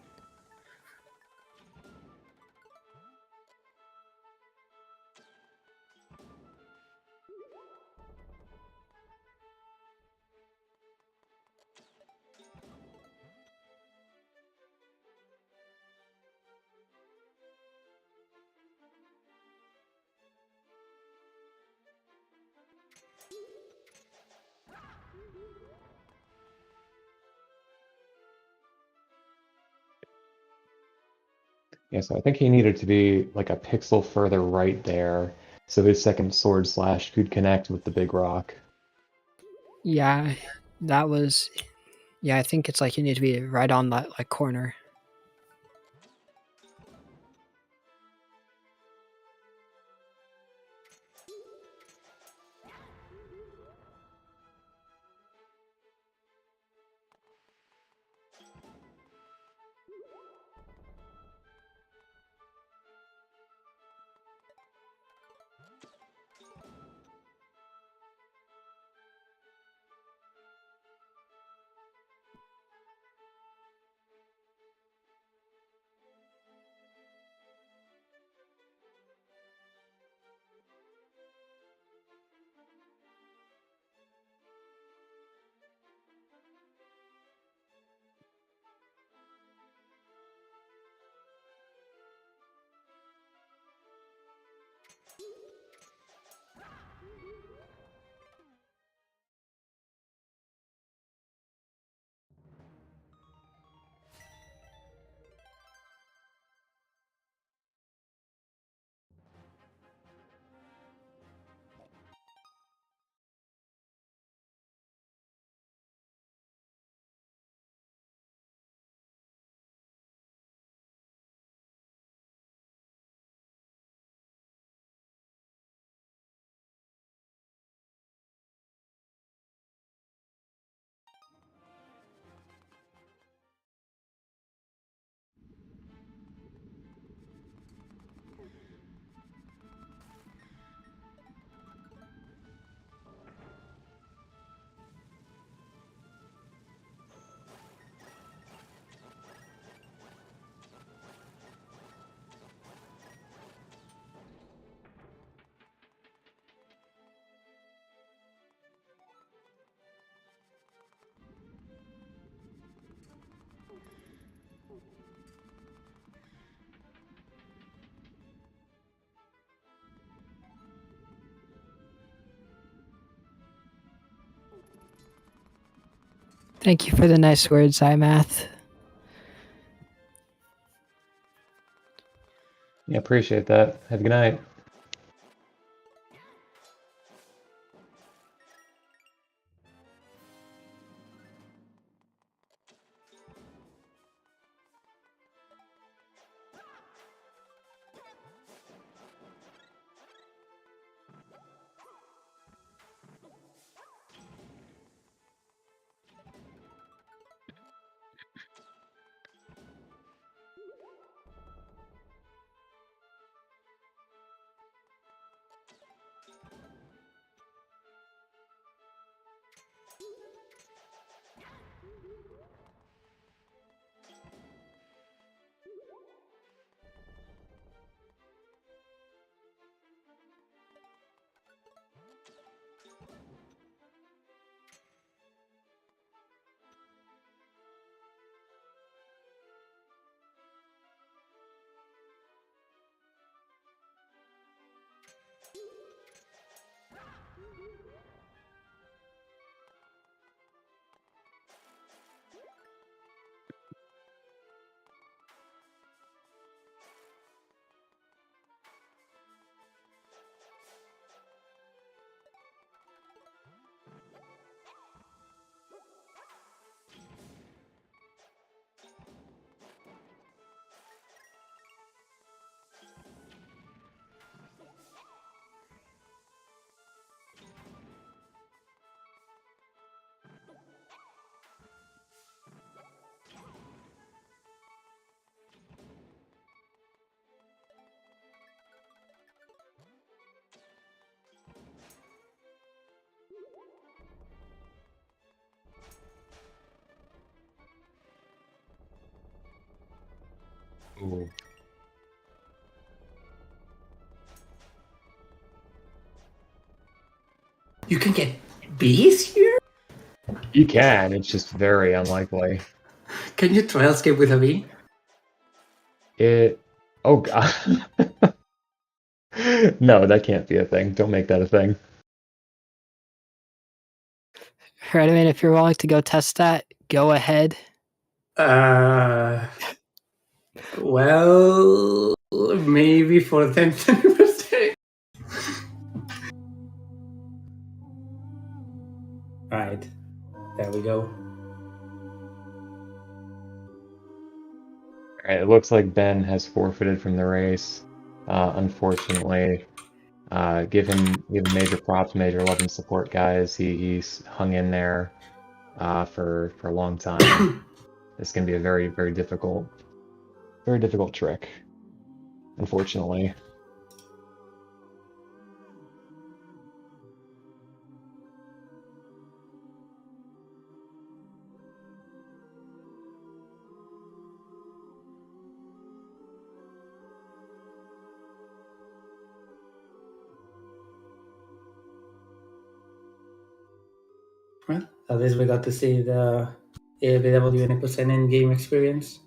Yeah, so I think he needed to be like a pixel further right there, so his second sword slash could connect with the big rock. Yeah, that was. Yeah, I think it's like you need to be right on that like corner. Thank you for the nice words, iMath. Yeah, appreciate that. Have a good night. Ooh. You can get bees here? You can, it's just very unlikely. Can you trail skip with a bee? Oh god. No, that can't be a thing. Don't make that a thing. Right, I mean, if you're willing to go test that, go ahead. Well, maybe for 10th anniversary. Alright, there we go. Alright, it looks like Ben has forfeited from the race. Unfortunately. Give him major props, major love and support, guys. He's hung in there for a long time. It's gonna be a very, very difficult trick, unfortunately. Well, at least we got to see the ABW and Equisen in-game experience.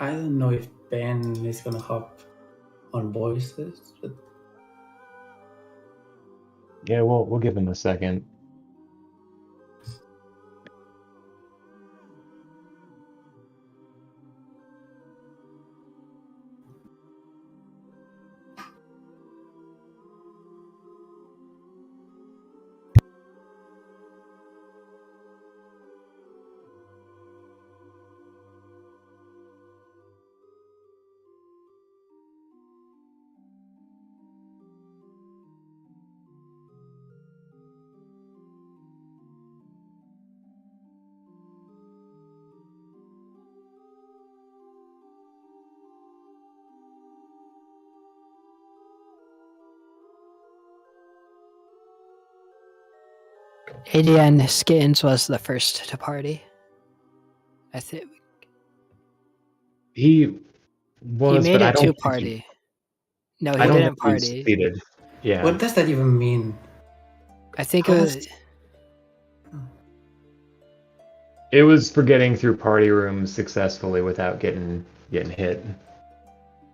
I don't know if Ben is gonna hop on voices, but Yeah, we'll give him a second. ADN Skins was the first to party. I think. He was, he made but I it don't to think party. No, I he don't didn't think he party. succeeded. Yeah. What does that even mean? I think How does- It was for getting through party rooms successfully without getting hit.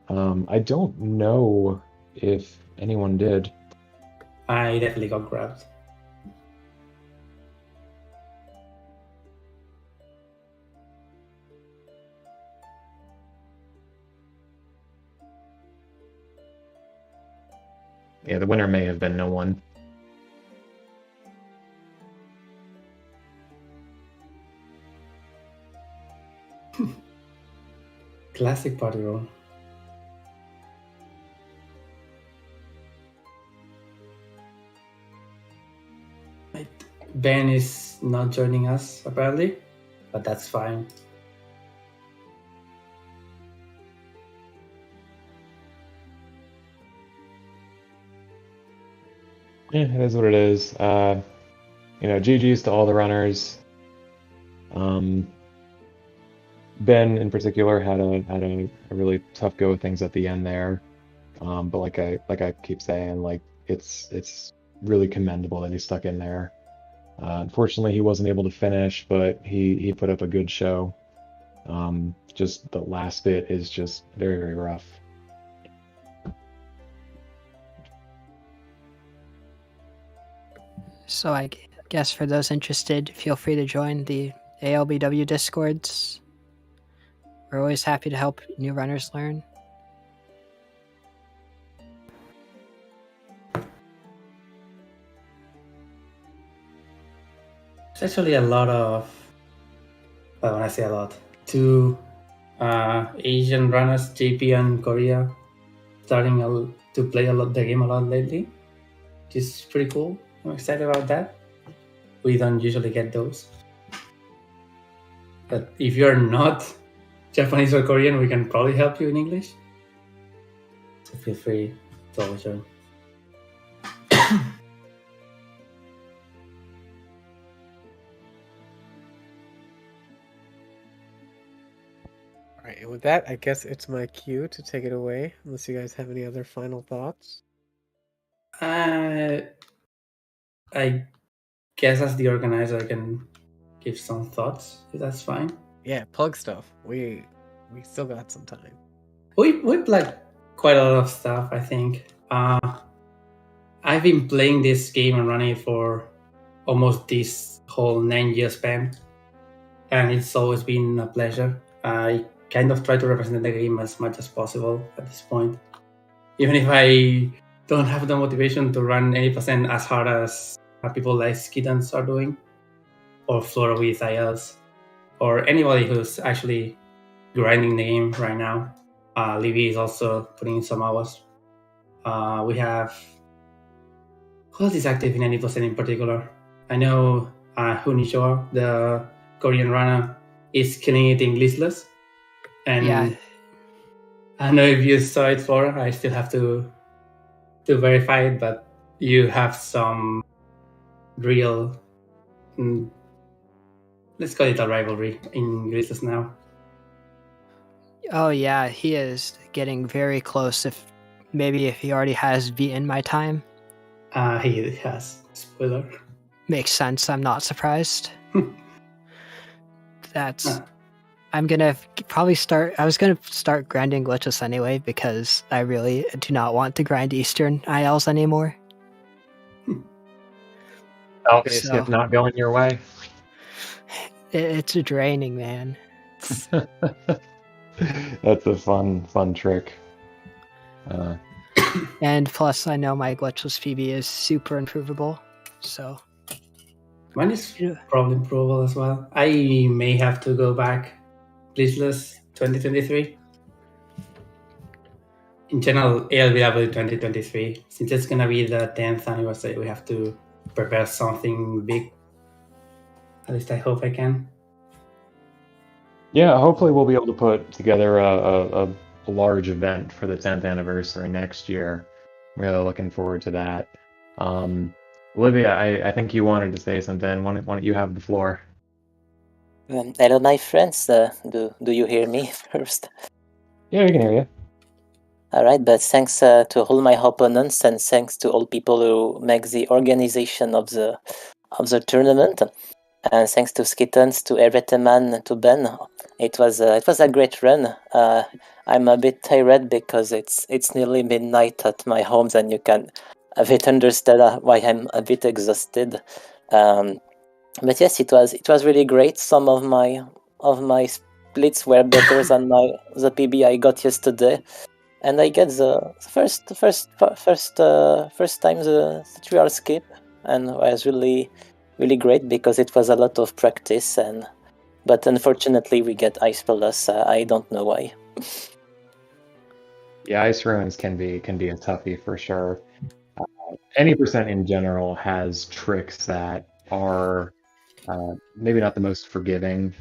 I don't know if anyone did. I definitely got grabbed. Yeah, the winner may have been no one. Classic party room. Right. Ben is not joining us apparently, but that's fine. Yeah, it is what it is. GG's to all the runners. Ben in particular had a really tough go of things at the end there. But like I keep saying, like it's really commendable that he stuck in there. Unfortunately, he wasn't able to finish, but he put up a good show. Just the last bit is just very, very rough. So I guess for those interested, feel free to join the ALBW Discords. We're always happy to help new runners learn. There's actually a lot of, well, when I say a lot, two Asian runners, JP and Korea, starting to play the game a lot lately, which is pretty cool. I'm excited about that. We don't usually get those. But if you're not Japanese or Korean, we can probably help you in English. So feel free to always join. All right, and with that, I guess it's my cue to take it away, unless you guys have any other final thoughts. I guess as the organizer, I can give some thoughts, if that's fine. Yeah, plug stuff. We still got some time. We played quite a lot of stuff, I think. I've been playing this game and running it for almost this whole 9-year span, and it's always been a pleasure. I kind of try to represent the game as much as possible at this point, even if I don't have the motivation to run any percent as hard as people like Skiddons are doing, or Flora with ILs, or anybody who's actually grinding the game right now. Livy is also putting in some hours. We have, who else is active in any percent in particular? I know Hunishoa, the Korean runner, is killing it in listless. And Yeah. I don't know if you saw it, Flora. I still have to verify it, but you have some real, let's call it a rivalry in listless now. Oh yeah, he is getting very close. If he already has beaten my time. He has. Spoiler. Makes sense. I'm not surprised. I'm gonna probably start. I was gonna start grinding glitches anyway because I really do not want to grind Eastern ILs anymore. Skip not going your way. It's draining, man. That's a fun trick. And plus, I know my glitchless PB is super improvable, so mine is probably improvable as well. I may have to go back glitchless 2023. In general, ALBW 2023, since it's gonna be the 10th anniversary, we have to prepare something big. At least I hope I can. Yeah, hopefully we'll be able to put together a large event for the 10th anniversary next year. Really looking forward to that. Olivia, I think you wanted to say something. Why don't you have the floor? Hello, my friends. Do you hear me first? Yeah, we can hear you. All right, but thanks to all my opponents and thanks to all people who make the organization of the tournament, and thanks to Skittens, to Ereteman, and to Ben. It was a great run. I'm a bit tired because it's nearly midnight at my home, and you can a bit understand why I'm a bit exhausted. But yes, it was really great. Some of my splits were better than the PB I got yesterday. And I get the first time the trial skip, and it was really great because it was a lot of practice. But unfortunately we get Ice Plus. I don't know why. Yeah, ice ruins can be a toughie for sure. Any percent in general has tricks that are maybe not the most forgiving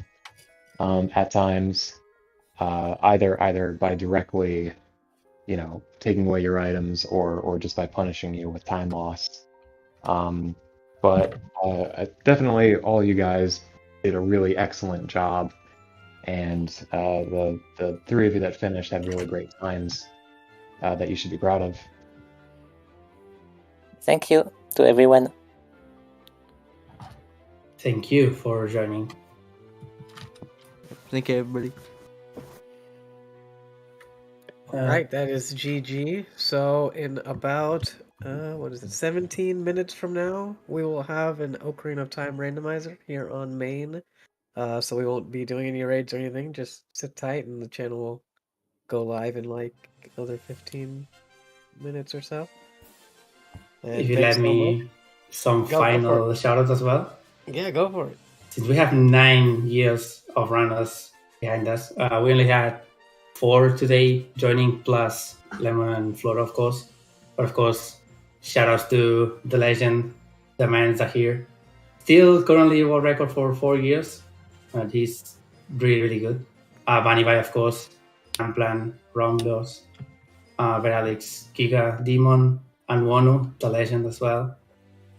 at times. Either by directly, taking away your items or just by punishing you with time loss. But definitely all you guys did a really excellent job, and the three of you that finished had really great times that you should be proud of. Thank you to everyone. Thank you for joining. Thank you, everybody. Right, that is GG. So in about 17 minutes from now, we will have an Ocarina of Time randomizer here on main. So we won't be doing any raids or anything. Just sit tight, and the channel will go live in like another 15 minutes or so. And If you thanks let so much. me some Go for final shoutouts as well. Yeah, go for it. Since we have 9 years of runners behind us, we only had 4 today joining, plus Lemon and Flora, of course. But of course, shoutouts to the legend, the man Zahir. Still currently world record for 4 years, and he's really good. Vanibai, of course, Amplan, Romdos, Veralix, Giga, Demon, and Wonu, the legend as well.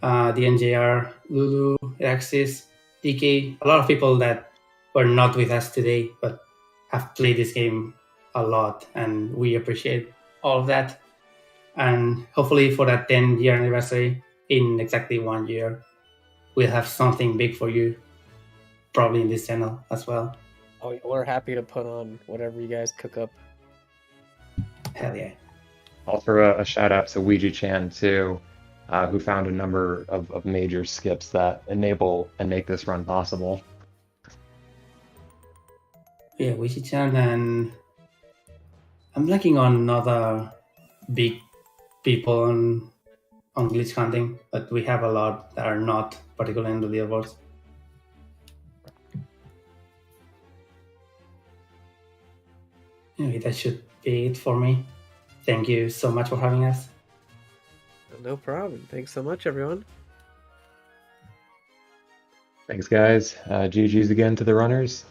DNJR, Lulu, Axis, DK, a lot of people that were not with us today but have played this game a lot, and we appreciate all of that. And hopefully for that 10-year anniversary in exactly 1 year, we'll have something big for you, probably in this channel as well. Oh, we're happy to put on whatever you guys cook up. Hell yeah. I'll throw a shout out to Ouija-chan too, who found a number of major skips that enable and make this run possible. Yeah, Wishi-chan, and I'm blanking on other big people on glitch hunting, but we have a lot that are not particularly in the leaderboards. Anyway, that should be it for me. Thank you so much for having us. No problem. Thanks so much, everyone. Thanks, guys. GG's again to the runners.